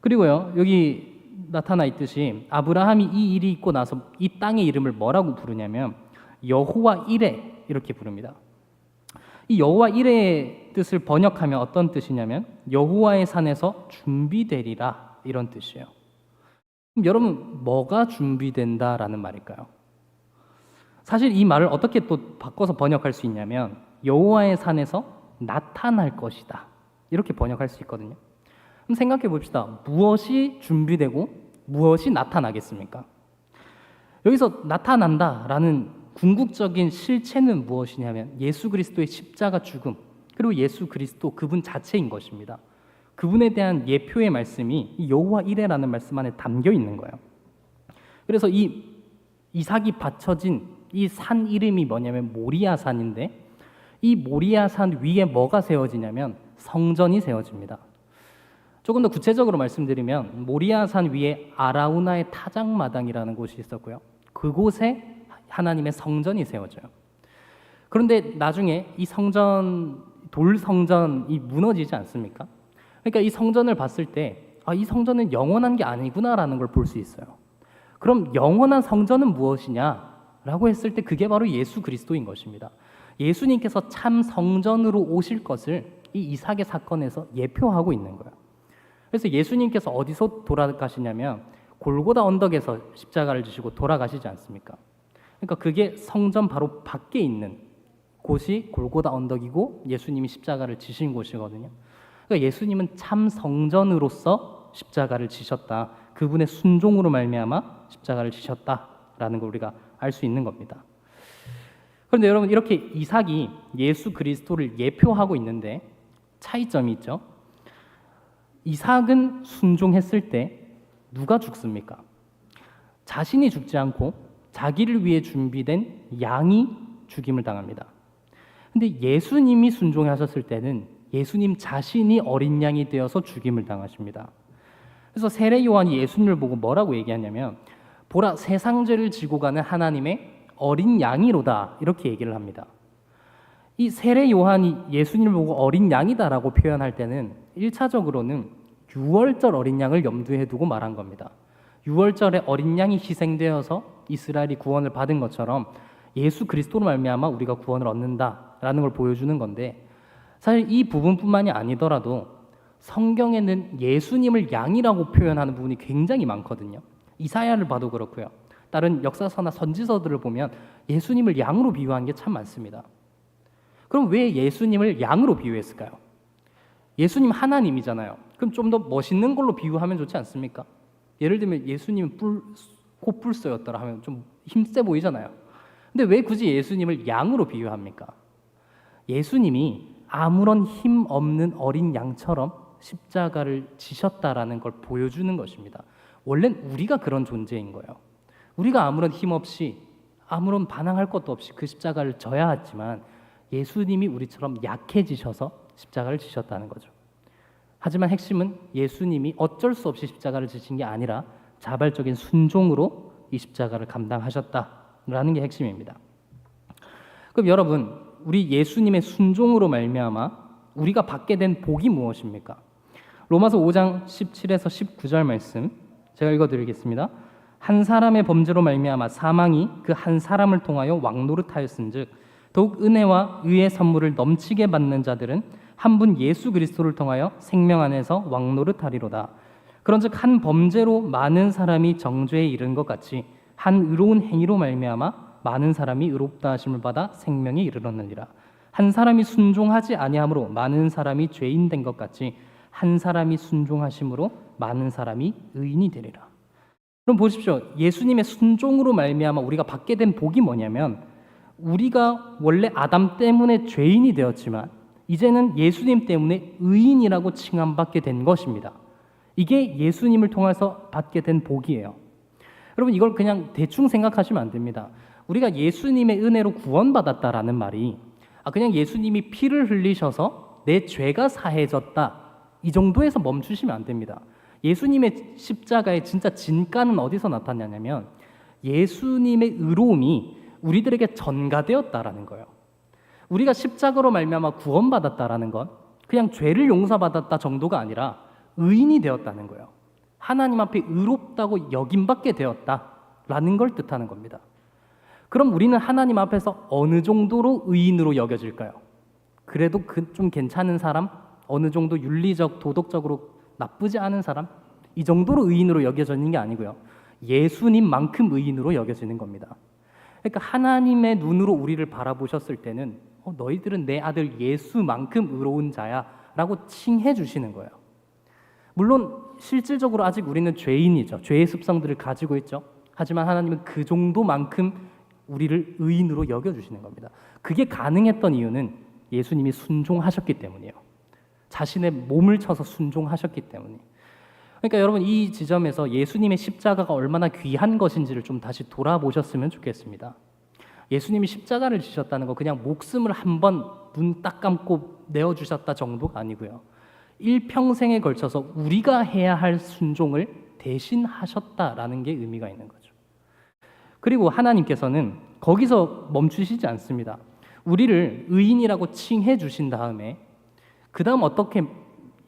그리고요, 여기 나타나 있듯이 아브라함이 이 일이 있고 나서 이 땅의 이름을 뭐라고 부르냐면 여호와 이레 이렇게 부릅니다. 이 여호와 이레의 뜻을 번역하면 어떤 뜻이냐면 여호와의 산에서 준비되리라 이런 뜻이에요. 그럼 여러분, 뭐가 준비된다라는 말일까요? 사실 이 말을 어떻게 또 바꿔서 번역할 수 있냐면 여호와의 산에서 나타날 것이다 이렇게 번역할 수 있거든요. 그럼 생각해 봅시다. 무엇이 준비되고 무엇이 나타나겠습니까? 여기서 나타난다라는 궁극적인 실체는 무엇이냐면 예수 그리스도의 십자가 죽음 그리고 예수 그리스도 그분 자체인 것입니다. 그분에 대한 예표의 말씀이 이 여호와 이레라는 말씀 안에 담겨 있는 거예요. 그래서 이 이삭이 바쳐진 이 산 이름이 뭐냐면 모리아산인데 이 모리아산 위에 뭐가 세워지냐면 성전이 세워집니다. 조금 더 구체적으로 말씀드리면 모리아산 위에 아라우나의 타작마당이라는 곳이 있었고요. 그곳에 하나님의 성전이 세워져요. 그런데 나중에 이 성전, 돌 성전이 무너지지 않습니까? 그러니까 이 성전을 봤을 때 이 성전은 영원한 게 아니구나라는 걸 볼 수 있어요. 그럼 영원한 성전은 무엇이냐라고 했을 때 그게 바로 예수 그리스도인 것입니다. 예수님께서 참 성전으로 오실 것을 이 이삭의 사건에서 예표하고 있는 거예요. 그래서 예수님께서 어디서 돌아가시냐면 골고다 언덕에서 십자가를 지시고 돌아가시지 않습니까? 그러니까 그게 성전 바로 밖에 있는 곳이 골고다 언덕이고 예수님이 십자가를 지신 곳이거든요. 그러니까 예수님은 참 성전으로서 십자가를 지셨다. 그분의 순종으로 말미암아 십자가를 지셨다라는 걸 우리가 알 수 있는 겁니다. 그런데 여러분, 이렇게 이삭이 예수 그리스도를 예표하고 있는데 차이점이 있죠. 이삭은 순종했을 때 누가 죽습니까? 자신이 죽지 않고 자기를 위해 준비된 양이 죽임을 당합니다. 근데 예수님이 순종하셨을 때는 예수님 자신이 어린 양이 되어서 죽임을 당하십니다. 그래서 세례 요한이 예수님을 보고 뭐라고 얘기하냐면 보라, 세상 죄를 지고 가는 하나님의 어린 양이로다, 이렇게 얘기를 합니다. 이 세례 요한이 예수님을 보고 어린 양이다라고 표현할 때는 1차적으로는 유월절 어린 양을 염두에 두고 말한 겁니다. 유월절에 어린 양이 희생되어서 이스라엘이 구원을 받은 것처럼 예수 그리스도로 말미암아 우리가 구원을 얻는다라는 걸 보여주는 건데, 사실 이 부분뿐만이 아니더라도 성경에는 예수님을 양이라고 표현하는 부분이 굉장히 많거든요. 이사야를 봐도 그렇고요. 다른 역사서나 선지서들을 보면 예수님을 양으로 비유한 게 참 많습니다. 그럼 왜 예수님을 양으로 비유했을까요? 예수님 하나님이잖아요. 그럼 좀 더 멋있는 걸로 비유하면 좋지 않습니까? 예를 들면 예수님은 코뿔소였더라 하면 좀 힘세 보이잖아요. 근데 왜 굳이 예수님을 양으로 비유합니까? 예수님이 아무런 힘 없는 어린 양처럼 십자가를 지셨다라는 걸 보여주는 것입니다. 원래는 우리가 그런 존재인 거예요. 우리가 아무런 힘 없이 아무런 반항할 것도 없이 그 십자가를 져야 하지만 예수님이 우리처럼 약해지셔서 십자가를 지셨다는 거죠. 하지만 핵심은 예수님이 어쩔 수 없이 십자가를 지신 게 아니라 자발적인 순종으로 이 십자가를 감당하셨다라는 게 핵심입니다. 그럼 여러분, 우리 예수님의 순종으로 말미암아 우리가 받게 된 복이 무엇입니까? 로마서 5장 17에서 19절 말씀 제가 읽어드리겠습니다. 한 사람의 범죄로 말미암아 사망이 그 한 사람을 통하여 왕노릇하였은즉 더욱 은혜와 의의 선물을 넘치게 받는 자들은 한 분 예수 그리스도를 통하여 생명 안에서 왕노릇하리로다. 그런즉 한 범죄로 많은 사람이 정죄에 이른 것 같이 한 의로운 행위로 말미암아 많은 사람이 의롭다 하심을 받아 생명에 이르렀느니라. 한 사람이 순종하지 아니함으로 많은 사람이 죄인 된 것 같이 한 사람이 순종하심으로 많은 사람이 의인이 되리라. 그럼 보십시오. 예수님의 순종으로 말미암아 우리가 받게 된 복이 뭐냐면 우리가 원래 아담 때문에 죄인이 되었지만 이제는 예수님 때문에 의인이라고 칭함받게 된 것입니다. 이게 예수님을 통해서 받게 된 복이에요. 여러분, 이걸 그냥 대충 생각하시면 안 됩니다. 우리가 예수님의 은혜로 구원받았다라는 말이 그냥 예수님이 피를 흘리셔서 내 죄가 사해졌다, 이 정도에서 멈추시면 안 됩니다. 예수님의 십자가의 진짜 진가는 어디서 나타나냐면 예수님의 의로움이 우리들에게 전가되었다라는 거예요. 우리가 십자가로 말미암아 구원받았다라는 건 그냥 죄를 용서받았다 정도가 아니라 의인이 되었다는 거예요. 하나님 앞에 의롭다고 여김받게 되었다라는 걸 뜻하는 겁니다. 그럼 우리는 하나님 앞에서 어느 정도로 의인으로 여겨질까요? 그래도 좀 괜찮은 사람? 어느 정도 윤리적, 도덕적으로 나쁘지 않은 사람? 이 정도로 의인으로 여겨지는 게 아니고요. 예수님만큼 의인으로 여겨지는 겁니다. 그러니까 하나님의 눈으로 우리를 바라보셨을 때는 너희들은 내 아들 예수만큼 의로운 자야 라고 칭해 주시는 거예요. 물론 실질적으로 아직 우리는 죄인이죠. 죄의 습성들을 가지고 있죠. 하지만 하나님은 그 정도만큼 우리를 의인으로 여겨주시는 겁니다. 그게 가능했던 이유는 예수님이 순종하셨기 때문이에요. 자신의 몸을 쳐서 순종하셨기 때문에. 그러니까 여러분, 이 지점에서 예수님의 십자가가 얼마나 귀한 것인지를 좀 다시 돌아보셨으면 좋겠습니다. 예수님이 십자가를 지셨다는 거 그냥 목숨을 한번 눈 딱 감고 내어주셨다 정도가 아니고요. 일평생에 걸쳐서 우리가 해야 할 순종을 대신 하셨다라는 게 의미가 있는 거죠. 그리고 하나님께서는 거기서 멈추시지 않습니다. 우리를 의인이라고 칭해 주신 다음에 그 다음 어떻게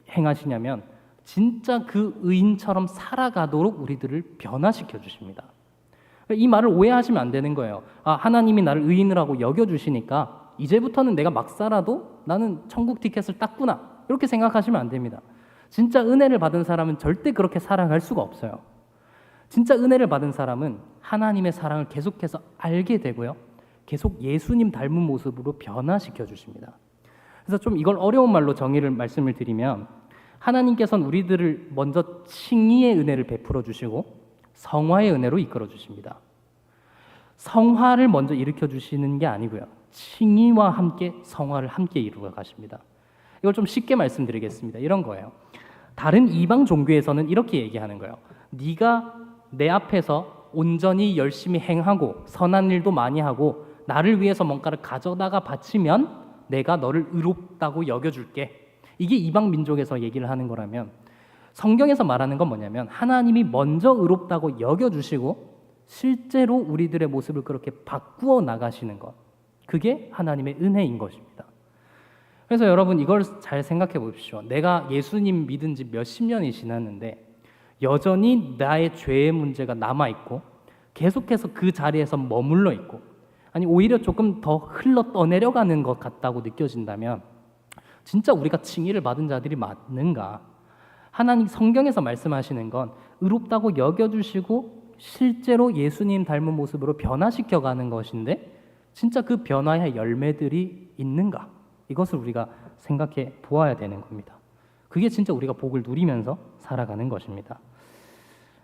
행하시냐면 진짜 그 의인처럼 살아가도록 우리들을 변화시켜 주십니다. 이 말을 오해하시면 안 되는 거예요. 아, 하나님이 나를 의인이라고 여겨주시니까 이제부터는 내가 막 살아도 나는 천국 티켓을 땄구나, 이렇게 생각하시면 안 됩니다. 진짜 은혜를 받은 사람은 절대 그렇게 살아갈 수가 없어요. 진짜 은혜를 받은 사람은 하나님의 사랑을 계속해서 알게 되고요, 계속 예수님 닮은 모습으로 변화시켜 주십니다. 그래서 좀 이걸 어려운 말로 정의를 말씀을 드리면, 하나님께서는 우리들을 먼저 칭의의 은혜를 베풀어 주시고 성화의 은혜로 이끌어 주십니다. 성화를 먼저 일으켜 주시는 게 아니고요, 칭의와 함께 성화를 함께 이루어 가십니다. 이걸 좀 쉽게 말씀드리겠습니다. 이런 거예요. 다른 이방 종교에서는 이렇게 얘기하는 거예요. 네가 내 앞에서 온전히 열심히 행하고 선한 일도 많이 하고 나를 위해서 뭔가를 가져다가 바치면 내가 너를 의롭다고 여겨줄게. 이게 이방 민족에서 얘기를 하는 거라면, 성경에서 말하는 건 뭐냐면 하나님이 먼저 의롭다고 여겨주시고 실제로 우리들의 모습을 그렇게 바꾸어 나가시는 것, 그게 하나님의 은혜인 것입니다. 그래서 여러분, 이걸 잘 생각해 보십시오. 내가 예수님 믿은 지 몇십 년이 지났는데 여전히 나의 죄의 문제가 남아있고 계속해서 그 자리에서 머물러 있고, 아니 오히려 조금 더 흘러 떠내려가는 것 같다고 느껴진다면 진짜 우리가 칭의를 받은 자들이 맞는가? 하나님 성경에서 말씀하시는 건 의롭다고 여겨주시고 실제로 예수님 닮은 모습으로 변화시켜가는 것인데 진짜 그 변화의 열매들이 있는가? 이것을 우리가 생각해 보아야 되는 겁니다. 그게 진짜 우리가 복을 누리면서 살아가는 것입니다.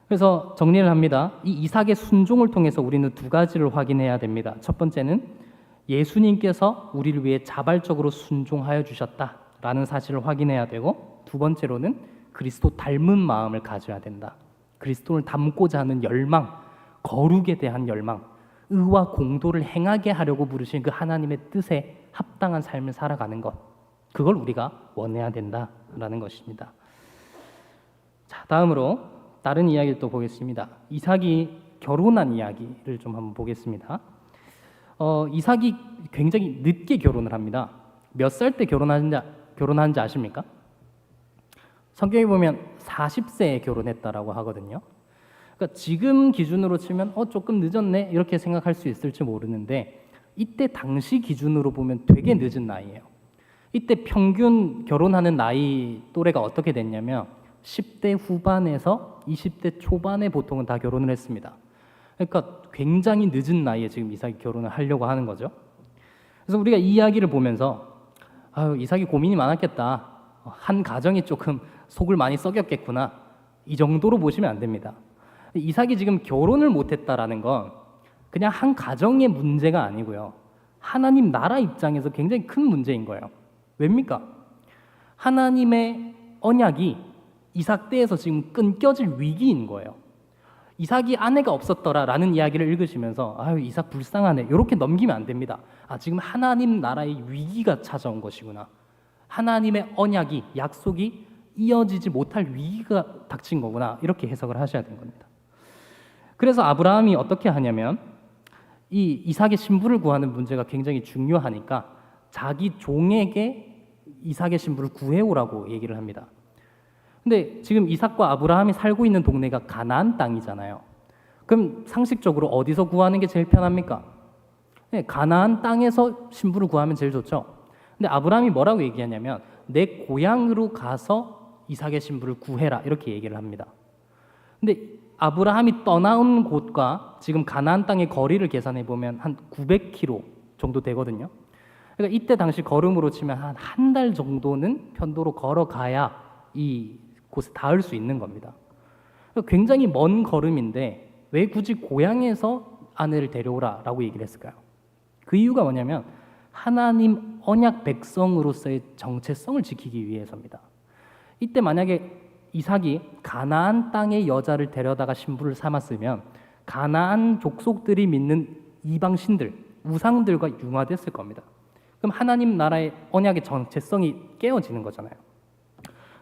그래서 정리를 합니다. 이 이삭의 순종을 통해서 우리는 두 가지를 확인해야 됩니다. 첫 번째는 예수님께서 우리를 위해 자발적으로 순종하여 주셨다라는 사실을 확인해야 되고, 두 번째로는 그리스도 닮은 마음을 가져야 된다. 그리스도를 닮고자 하는 열망, 거룩에 대한 열망, 의와 공도를 행하게 하려고 부르신 그 하나님의 뜻에 합당한 삶을 살아가는 것, 그걸 우리가 원해야 된다라는 것입니다. 자, 다음으로 다른 이야기를 또 보겠습니다. 이삭이 결혼한 이야기를 좀 한번 보겠습니다. 이삭이 굉장히 늦게 결혼을 합니다. 몇 살 때 결혼하는지 아십니까? 성경에 보면 40세에 결혼했다라고 하거든요. 그러니까 지금 기준으로 치면 조금 늦었네 이렇게 생각할 수 있을지 모르는데, 이때 당시 기준으로 보면 되게 늦은 나이예요. 이때 평균 결혼하는 나이 또래가 어떻게 됐냐면 10대 후반에서 20대 초반에 보통은 다 결혼을 했습니다. 그러니까 굉장히 늦은 나이에 지금 이삭이 결혼을 하려고 하는 거죠. 그래서 우리가 이 이야기를 보면서 이삭이 고민이 많았겠다, 한 가정이 조금 속을 많이 썩였겠구나, 이 정도로 보시면 안 됩니다. 이삭이 지금 결혼을 못했다라는 건 그냥 한 가정의 문제가 아니고요, 하나님 나라 입장에서 굉장히 큰 문제인 거예요. 왜입니까? 하나님의 언약이 이삭 때에서 지금 끊겨질 위기인 거예요. 이삭이 아내가 없었더라라는 이야기를 읽으시면서 이삭 불쌍하네 이렇게 넘기면 안 됩니다. 지금 하나님 나라의 위기가 찾아온 것이구나, 하나님의 언약이, 약속이 이어지지 못할 위기가 닥친 거구나, 이렇게 해석을 하셔야 되는 겁니다. 그래서 아브라함이 어떻게 하냐면 이 이삭의 신부를 구하는 문제가 굉장히 중요하니까 자기 종에게 이삭의 신부를 구해오라고 얘기를 합니다. 근데 지금 이삭과 아브라함이 살고 있는 동네가 가나안 땅이잖아요. 그럼 상식적으로 어디서 구하는 게 제일 편합니까? 네, 가나안 땅에서 신부를 구하면 제일 좋죠. 근데 아브라함이 뭐라고 얘기하냐면 내 고향으로 가서 이삭의 신부를 구해라, 이렇게 얘기를 합니다. 근데 아브라함이 떠나온 곳과 지금 가나안 땅의 거리를 계산해 보면 한 900km 정도 되거든요. 그러니까 이때 당시 걸음으로 치면 한 달 정도는 편도로 걸어가야 이 곳에 닿을 수 있는 겁니다. 그러니까 굉장히 먼 걸음인데 왜 굳이 고향에서 아내를 데려오라라고 얘기를 했을까요? 그 이유가 뭐냐면 하나님 언약 백성으로서의 정체성을 지키기 위해서입니다. 이때 만약에 이삭이 가나안 땅의 여자를 데려다가 신부를 삼았으면 가나안 족속들이 믿는 이방 신들, 우상들과 융화됐을 겁니다. 그럼 하나님 나라의 언약의 정체성이 깨어지는 거잖아요.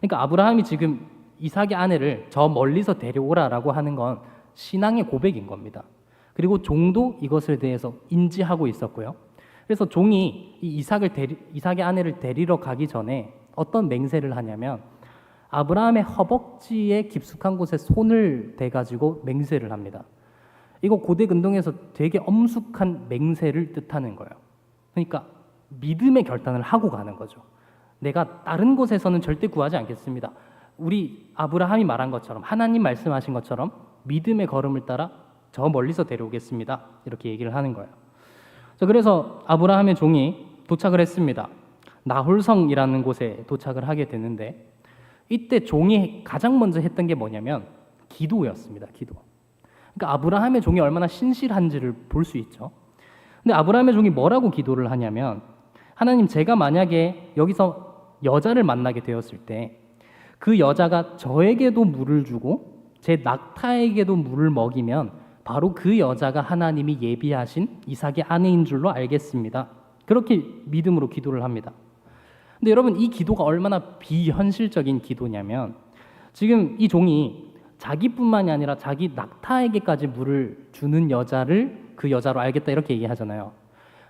그러니까 아브라함이 지금 이삭의 아내를 저 멀리서 데려오라라고 하는 건 신앙의 고백인 겁니다. 그리고 종도 이것에 대해서 인지하고 있었고요. 그래서 종이 이 이삭의 아내를 데리러 가기 전에 어떤 맹세를 하냐면 아브라함의 허벅지에 깊숙한 곳에 손을 대가지고 맹세를 합니다. 이거 고대 근동에서 되게 엄숙한 맹세를 뜻하는 거예요. 그러니까 믿음의 결단을 하고 가는 거죠. 내가 다른 곳에서는 절대 구하지 않겠습니다. 우리 아브라함이 말한 것처럼, 하나님 말씀하신 것처럼 믿음의 걸음을 따라 저 멀리서 데려오겠습니다. 이렇게 얘기를 하는 거예요. 그래서 아브라함의 종이 도착을 했습니다. 나홀성이라는 곳에 도착을 하게 되는데, 이때 종이 가장 먼저 했던 게 뭐냐면 기도였습니다. 기도. 그러니까 아브라함의 종이 얼마나 신실한지를 볼 수 있죠. 근데 아브라함의 종이 뭐라고 기도를 하냐면, 하나님, 제가 만약에 여기서 여자를 만나게 되었을 때 그 여자가 저에게도 물을 주고 제 낙타에게도 물을 먹이면 바로 그 여자가 하나님이 예비하신 이삭의 아내인 줄로 알겠습니다. 그렇게 믿음으로 기도를 합니다. 근데 여러분, 이 기도가 얼마나 비현실적인 기도냐면, 지금 이 종이 자기뿐만이 아니라 자기 낙타에게까지 물을 주는 여자를 그 여자로 알겠다 이렇게 얘기하잖아요.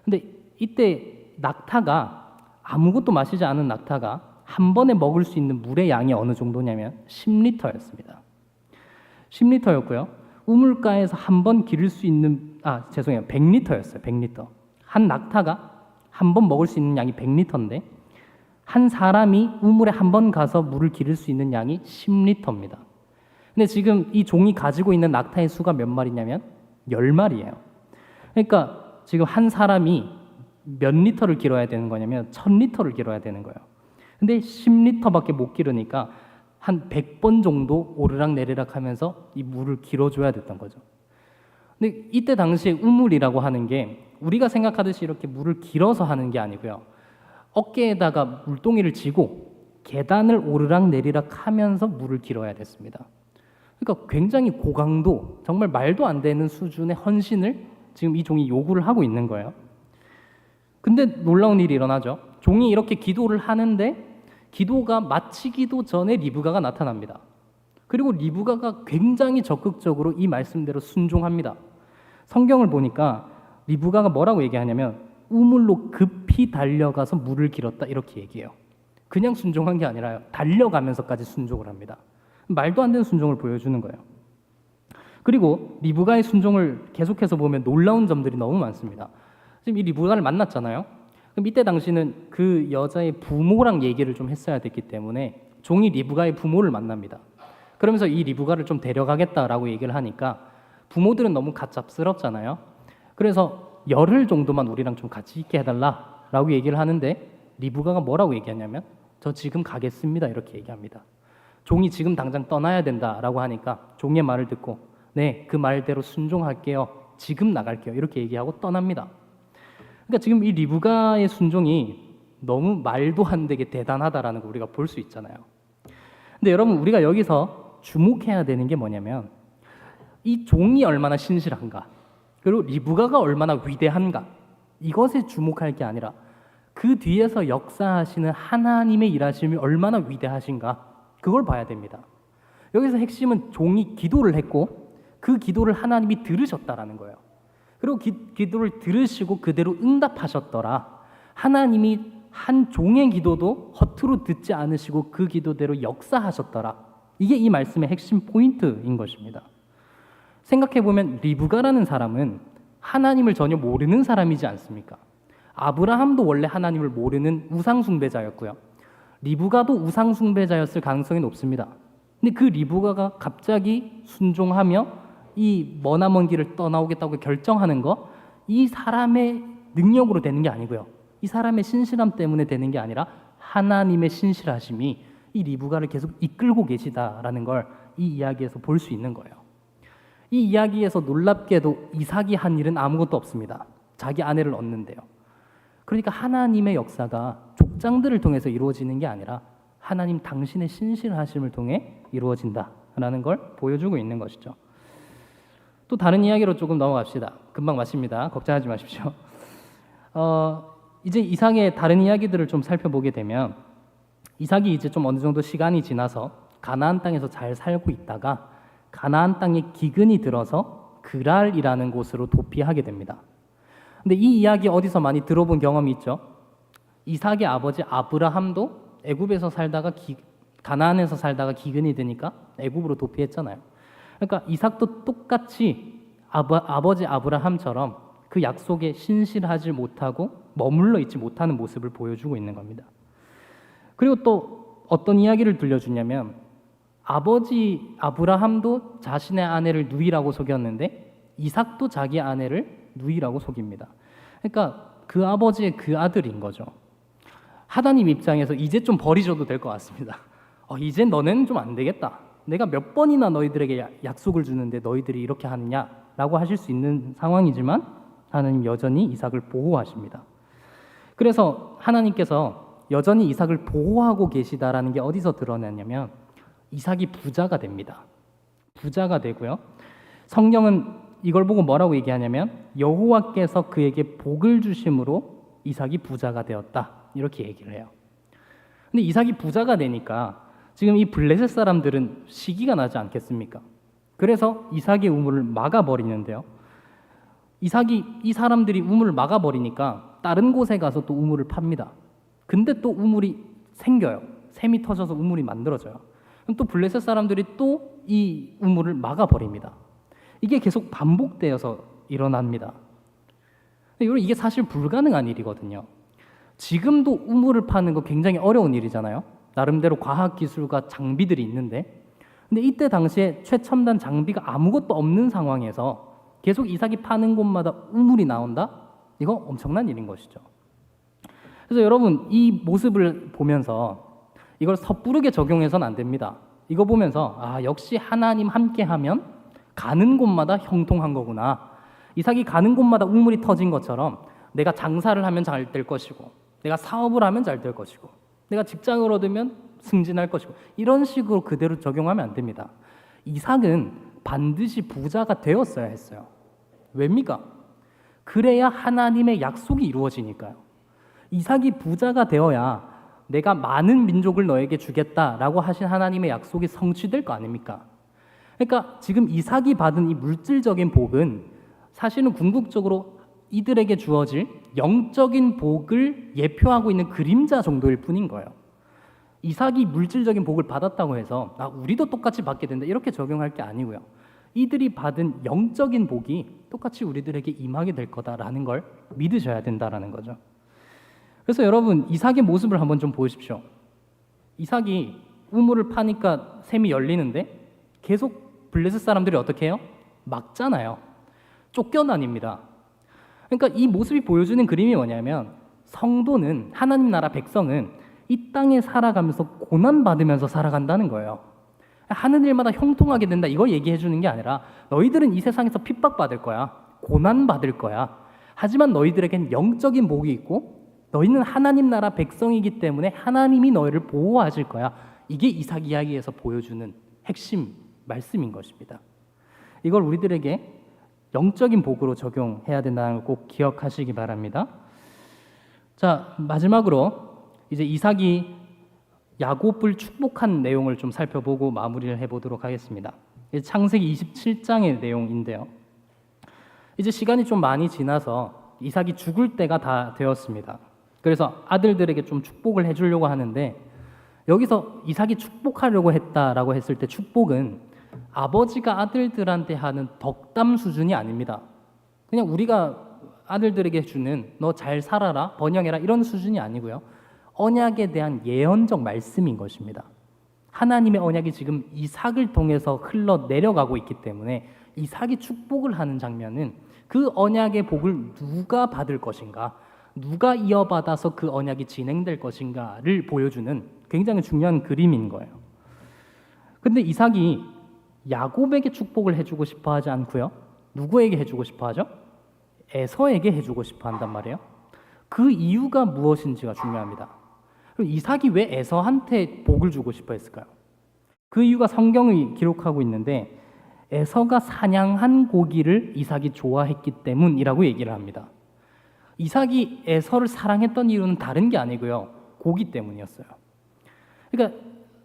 근데 이때 낙타가, 아무것도 마시지 않은 낙타가 한 번에 먹을 수 있는 물의 양이 어느 정도냐면 10리터였습니다. 10리터였고요. 우물가에서 한 번 기를 수 있는, 100리터였어요. 100리터. 한 낙타가 한 번 먹을 수 있는 양이 100리터인데 한 사람이 우물에 한 번 가서 물을 기를 수 있는 양이 10리터입니다. 근데 지금 이 종이 가지고 있는 낙타의 수가 몇 마리냐면 10마리예요. 그러니까 지금 한 사람이 몇 리터를 길어야 되는 거냐면 1000리터를 길어야 되는 거예요. 근데 10리터밖에 못 기르니까 한 100번 정도 오르락 내리락 하면서 이 물을 길어줘야 됐던 거죠. 근데 이때 당시에 우물이라고 하는 게 우리가 생각하듯이 이렇게 물을 길어서 하는 게 아니고요. 어깨에다가 물동이를 쥐고 계단을 오르락 내리락 하면서 물을 길어야 됐습니다. 그러니까 굉장히 고강도, 정말 말도 안 되는 수준의 헌신을 지금 이 종이 요구를 하고 있는 거예요. 근데 놀라운 일이 일어나죠. 종이 이렇게 기도를 하는데 기도가 마치기도 전에 리브가가 나타납니다. 그리고 리브가가 굉장히 적극적으로 이 말씀대로 순종합니다. 성경을 보니까 리브가가 뭐라고 얘기하냐면 우물로 급히 달려가서 물을 길었다 이렇게 얘기해요. 그냥 순종한 게 아니라요. 달려가면서까지 순종을 합니다. 말도 안 되는 순종을 보여주는 거예요. 그리고 리브가의 순종을 계속해서 보면 놀라운 점들이 너무 많습니다. 지금 이 리브가를 만났잖아요. 그럼 이때 당시는 그 여자의 부모랑 얘기를 좀 했어야 됐기 때문에 종이 리브가의 부모를 만납니다. 그러면서 이 리브가를 좀 데려가겠다라고 얘기를 하니까 부모들은 너무 가짭스럽잖아요. 그래서 열흘 정도만 우리랑 좀 같이 있게 해달라라고 얘기를 하는데 리브가가 뭐라고 얘기하냐면 저 지금 가겠습니다 이렇게 얘기합니다. 종이 지금 당장 떠나야 된다라고 하니까 종의 말을 듣고 네, 그 말대로 순종할게요. 지금 나갈게요. 이렇게 얘기하고 떠납니다. 그러니까 지금 이 리브가의 순종이 너무 말도 안 되게 대단하다라는 걸 우리가 볼 수 있잖아요. 근데 여러분, 우리가 여기서 주목해야 되는 게 뭐냐면 이 종이 얼마나 신실한가, 그리고 리브가가 얼마나 위대한가, 이것에 주목할 게 아니라 그 뒤에서 역사하시는 하나님의 일하심이 얼마나 위대하신가, 그걸 봐야 됩니다. 여기서 핵심은 종이 기도를 했고 그 기도를 하나님이 들으셨다라는 거예요. 그리고 기도를 들으시고 그대로 응답하셨더라. 하나님이 한 종의 기도도 허투루 듣지 않으시고 그 기도대로 역사하셨더라. 이게 이 말씀의 핵심 포인트인 것입니다. 생각해보면 리브가라는 사람은 하나님을 전혀 모르는 사람이지 않습니까? 아브라함도 원래 하나님을 모르는 우상숭배자였고요. 리브가도 우상숭배자였을 가능성이 높습니다. 근데 그 리브가가 갑자기 순종하며 이 머나먼 길을 떠나오겠다고 결정하는 거, 이 사람의 능력으로 되는 게 아니고요. 이 사람의 신실함 때문에 되는 게 아니라 하나님의 신실하심이 이 리브가를 계속 이끌고 계시다라는 걸 이 이야기에서 볼 수 있는 거예요. 이 이야기에서 놀랍게도 이삭이 한 일은 아무것도 없습니다. 자기 아내를 얻는데요. 그러니까 하나님의 역사가 족장들을 통해서 이루어지는 게 아니라 하나님 당신의 신실하심을 통해 이루어진다라는 걸 보여주고 있는 것이죠. 또 다른 이야기로 조금 넘어갑시다. 금방 마칩니다. 걱정하지 마십시오. 이제 이삭의 다른 이야기들을 좀 살펴보게 되면 이삭이 이제 좀 어느 정도 시간이 지나서 가나안 땅에서 잘 살고 있다가 가나안 땅에 기근이 들어서 그랄이라는 곳으로 도피하게 됩니다. 근데 이 이야기 어디서 많이 들어본 경험이 있죠? 이삭의 아버지 아브라함도 애굽에서 살다가 가나안에서 살다가 기근이 되니까 애굽으로 도피했잖아요. 그러니까 이삭도 똑같이 아버지 아브라함처럼 그 약속에 신실하지 못하고 머물러 있지 못하는 모습을 보여주고 있는 겁니다. 그리고 또 어떤 이야기를 들려주냐면 아버지 아브라함도 자신의 아내를 누이라고 속였는데 이삭도 자기 아내를 누이라고 속입니다. 그러니까 그 아버지의 그 아들인 거죠. 하나님 입장에서 이제 좀 버리셔도 될 것 같습니다. 이제 너는 좀 안 되겠다. 내가 몇 번이나 너희들에게 약속을 주는데 너희들이 이렇게 하느냐라고 하실 수 있는 상황이지만 하나님 여전히 이삭을 보호하십니다. 그래서 하나님께서 여전히 이삭을 보호하고 계시다라는 게 어디서 드러나냐면 이삭이 부자가 됩니다. 부자가 되고요. 성경은 이걸 보고 뭐라고 얘기하냐면 여호와께서 그에게 복을 주심으로 이삭이 부자가 되었다. 이렇게 얘기를 해요. 근데 이삭이 부자가 되니까 지금 이 블레셋 사람들은 시기가 나지 않겠습니까? 그래서 이삭의 우물을 막아버리는데요. 이 사람들이 우물을 막아버리니까 다른 곳에 가서 또 우물을 팝니다. 근데 또 우물이 생겨요. 샘이 터져서 우물이 만들어져요. 그럼 또 블레셋 사람들이 또 이 우물을 막아버립니다. 이게 계속 반복되어서 일어납니다. 여러분 이게 사실 불가능한 일이거든요. 지금도 우물을 파는 거 굉장히 어려운 일이잖아요. 나름대로 과학기술과 장비들이 있는데 근데 이때 당시에 최첨단 장비가 아무것도 없는 상황에서 계속 이삭이 파는 곳마다 우물이 나온다? 이거 엄청난 일인 것이죠. 그래서 여러분 이 모습을 보면서 이걸 섣부르게 적용해서는 안 됩니다. 이거 보면서 역시 하나님 함께하면 가는 곳마다 형통한 거구나. 이삭이 가는 곳마다 우물이 터진 것처럼 내가 장사를 하면 잘 될 것이고 내가 사업을 하면 잘 될 것이고 내가 직장을 얻으면 승진할 것이고 이런 식으로 그대로 적용하면 안 됩니다. 이삭은 반드시 부자가 되었어야 했어요. 왜입니까? 그래야 하나님의 약속이 이루어지니까요. 이삭이 부자가 되어야 내가 많은 민족을 너에게 주겠다라고 하신 하나님의 약속이 성취될 거 아닙니까? 그러니까 지금 이삭이 받은 이 물질적인 복은 사실은 궁극적으로 이들에게 주어질 영적인 복을 예표하고 있는 그림자 정도일 뿐인 거예요. 이삭이 물질적인 복을 받았다고 해서 우리도 똑같이 받게 된다 이렇게 적용할 게 아니고요. 이들이 받은 영적인 복이 똑같이 우리들에게 임하게 될 거다라는 걸 믿으셔야 된다라는 거죠. 그래서 여러분 이삭의 모습을 한번 좀 보십시오. 이삭이 우물을 파니까 샘이 열리는데 계속 블레셋 사람들이 어떻게 해요? 막잖아요. 쫓겨다닙니다. 그러니까 이 모습이 보여주는 그림이 뭐냐면 성도는 하나님 나라 백성은 이 땅에 살아가면서 고난받으면서 살아간다는 거예요. 하는 일마다 형통하게 된다 이거 얘기해 주는 게 아니라 너희들은 이 세상에서 핍박받을 거야. 고난받을 거야. 하지만 너희들에겐 영적인 복이 있고 너희는 하나님 나라 백성이기 때문에 하나님이 너희를 보호하실 거야. 이게 이삭 이야기에서 보여주는 핵심 말씀인 것입니다. 이걸 우리들에게 영적인 복으로 적용해야 된다는 걸 꼭 기억하시기 바랍니다. 자, 마지막으로 이제 이삭이 야곱을 축복한 내용을 좀 살펴보고 마무리를 해보도록 하겠습니다. 창세기 27장의 내용인데요. 이제 시간이 좀 많이 지나서 이삭이 죽을 때가 다 되었습니다. 그래서 아들들에게 좀 축복을 해주려고 하는데 여기서 이삭이 축복하려고 했다라고 했을 때 축복은 아버지가 아들들한테 하는 덕담 수준이 아닙니다. 그냥 우리가 아들들에게 주는 너 잘 살아라, 번영해라 이런 수준이 아니고요. 언약에 대한 예언적 말씀인 것입니다. 하나님의 언약이 지금 이삭을 통해서 흘러 내려가고 있기 때문에 이삭이 축복을 하는 장면은 그 언약의 복을 누가 받을 것인가, 누가 이어받아서 그 언약이 진행될 것인가를 보여주는 굉장히 중요한 그림인 거예요. 근데 이삭이 야곱에게 축복을 해주고 싶어 하지 않고요. 누구에게 해주고 싶어 하죠? 에서에게 해주고 싶어 한단 말이에요. 그 이유가 무엇인지가 중요합니다. 그럼 이삭이 왜 에서한테 복을 주고 싶어 했을까요? 그 이유가 성경이 기록하고 있는데 에서가 사냥한 고기를 이삭이 좋아했기 때문이라고 얘기를 합니다. 이삭이 에서를 사랑했던 이유는 다른 게 아니고요. 고기 때문이었어요. 그러니까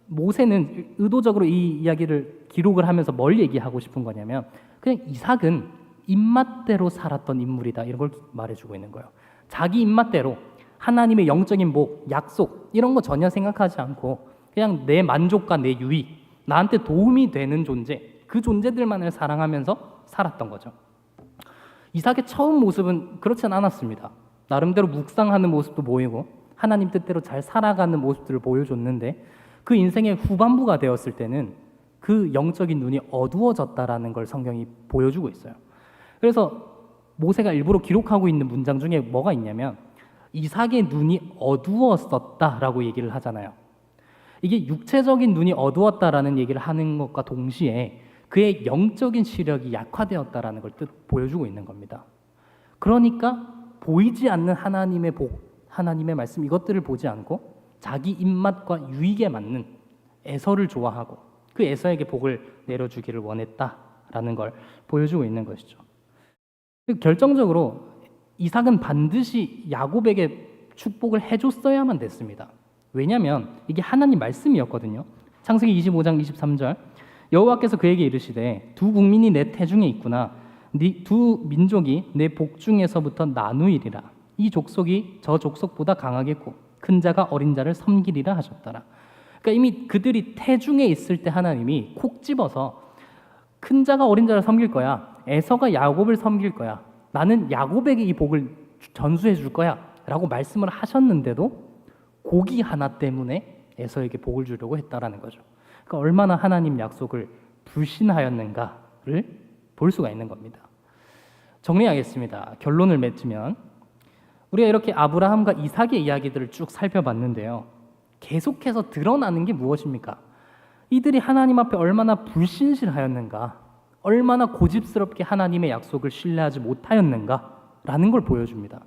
모세는 의도적으로 이 이야기를 기록을 하면서 뭘 얘기하고 싶은 거냐면 그냥 이삭은 입맛대로 살았던 인물이다 이런 걸 말해주고 있는 거예요. 자기 입맛대로 하나님의 영적인 복, 약속 이런 거 전혀 생각하지 않고 그냥 내 만족과 내 유익, 나한테 도움이 되는 존재, 그 존재들만을 사랑하면서 살았던 거죠. 이삭의 처음 모습은 그렇진 않았습니다. 나름대로 묵상하는 모습도 보이고 하나님 뜻대로 잘 살아가는 모습들을 보여줬는데, 그 인생의 후반부가 되었을 때는 그 영적인 눈이 어두워졌다라는 걸 성경이 보여주고 있어요. 그래서 모세가 일부러 기록하고 있는 문장 중에 뭐가 있냐면, 이삭의 눈이 어두웠었다라고 얘기를 하잖아요. 이게 육체적인 눈이 어두웠다라는 얘기를 하는 것과 동시에 그의 영적인 시력이 약화되었다라는 걸 보여주고 있는 겁니다. 그러니까 보이지 않는 하나님의 복, 하나님의 말씀, 이것들을 보지 않고 자기 입맛과 유익에 맞는 에서를 좋아하고 그 에서에게 복을 내려주기를 원했다라는 걸 보여주고 있는 것이죠. 결정적으로 이삭은 반드시 야곱에게 축복을 해줬어야만 됐습니다. 왜냐하면 이게 하나님 말씀이었거든요. 창세기 25장 23절, 여호와께서 그에게 이르시되 두 국민이 내 태중에 있구나. 두 민족이 내 복중에서부터 나누이리라. 이 족속이 저 족속보다 강하겠고 큰 자가 어린 자를 섬기리라 하셨더라. 그러니까 이미 그들이 태중에 있을 때 하나님이 콕 집어서 큰 자가 어린 자를 섬길 거야, 에서가 야곱을 섬길 거야, 나는 야곱에게 이 복을 전수해 줄 거야 라고 말씀을 하셨는데도 고기 하나 때문에 에서에게 복을 주려고 했다라는 거죠. 그러니까 얼마나 하나님 약속을 불신하였는가를 볼 수가 있는 겁니다. 정리하겠습니다. 결론을 맺으면 우리가 이렇게 아브라함과 이삭의 이야기들을 쭉 살펴봤는데요, 계속해서 드러나는 게 무엇입니까? 이들이 하나님 앞에 얼마나 불신실하였는가, 얼마나 고집스럽게 하나님의 약속을 신뢰하지 못하였는가라는 걸 보여줍니다.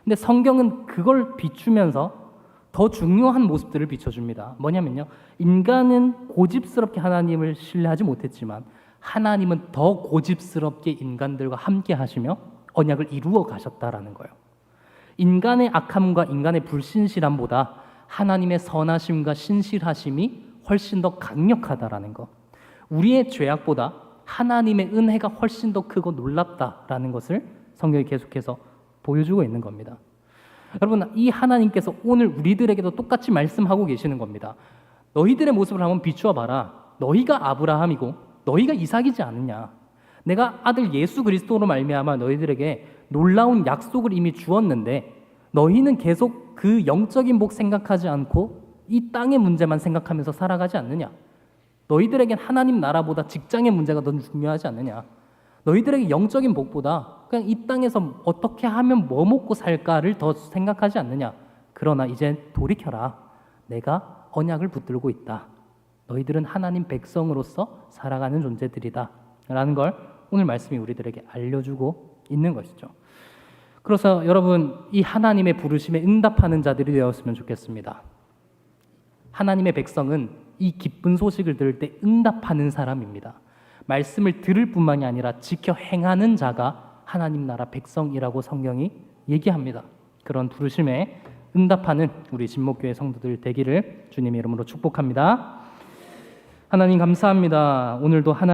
근데 성경은 그걸 비추면서 더 중요한 모습들을 비춰줍니다. 뭐냐면요, 인간은 고집스럽게 하나님을 신뢰하지 못했지만 하나님은 더 고집스럽게 인간들과 함께 하시며 언약을 이루어 가셨다라는 거예요. 인간의 악함과 인간의 불신실함보다 하나님의 선하심과 신실하심이 훨씬 더 강력하다라는 거, 우리의 죄악보다 하나님의 은혜가 훨씬 더 크고 놀랍다라는 것을 성경이 계속해서 보여주고 있는 겁니다. 여러분, 이 하나님께서 오늘 우리들에게도 똑같이 말씀하고 계시는 겁니다. 너희들의 모습을 한번 비추어 봐라. 너희가 아브라함이고 너희가 이삭이지 않느냐. 내가 아들 예수 그리스도로 말미암아 너희들에게 놀라운 약속을 이미 주었는데 너희는 계속 그 영적인 복 생각하지 않고 이 땅의 문제만 생각하면서 살아가지 않느냐. 너희들에겐 하나님 나라보다 직장의 문제가 더 중요하지 않느냐. 너희들에게 영적인 복보다 그냥 이 땅에서 어떻게 하면 뭐 먹고 살까를 더 생각하지 않느냐. 그러나 이제 돌이켜라. 내가 언약을 붙들고 있다. 너희들은 하나님 백성으로서 살아가는 존재들이다 라는 걸 오늘 말씀이 우리들에게 알려주고 있는 것이죠. 그래서 여러분, 이 하나님의 부르심에 응답하는 자들이 되었으면 좋겠습니다. 하나님의 백성은 이 기쁜 소식을 들을 때 응답하는 사람입니다. 말씀을 들을 뿐만이 아니라 지켜 행하는 자가 하나님 나라 백성이라고 성경이 얘기합니다. 그런 부르심에 응답하는 우리 진목교회 성도들 되기를 주님의 이름으로 축복합니다. 하나님 감사합니다. 오늘도 하나님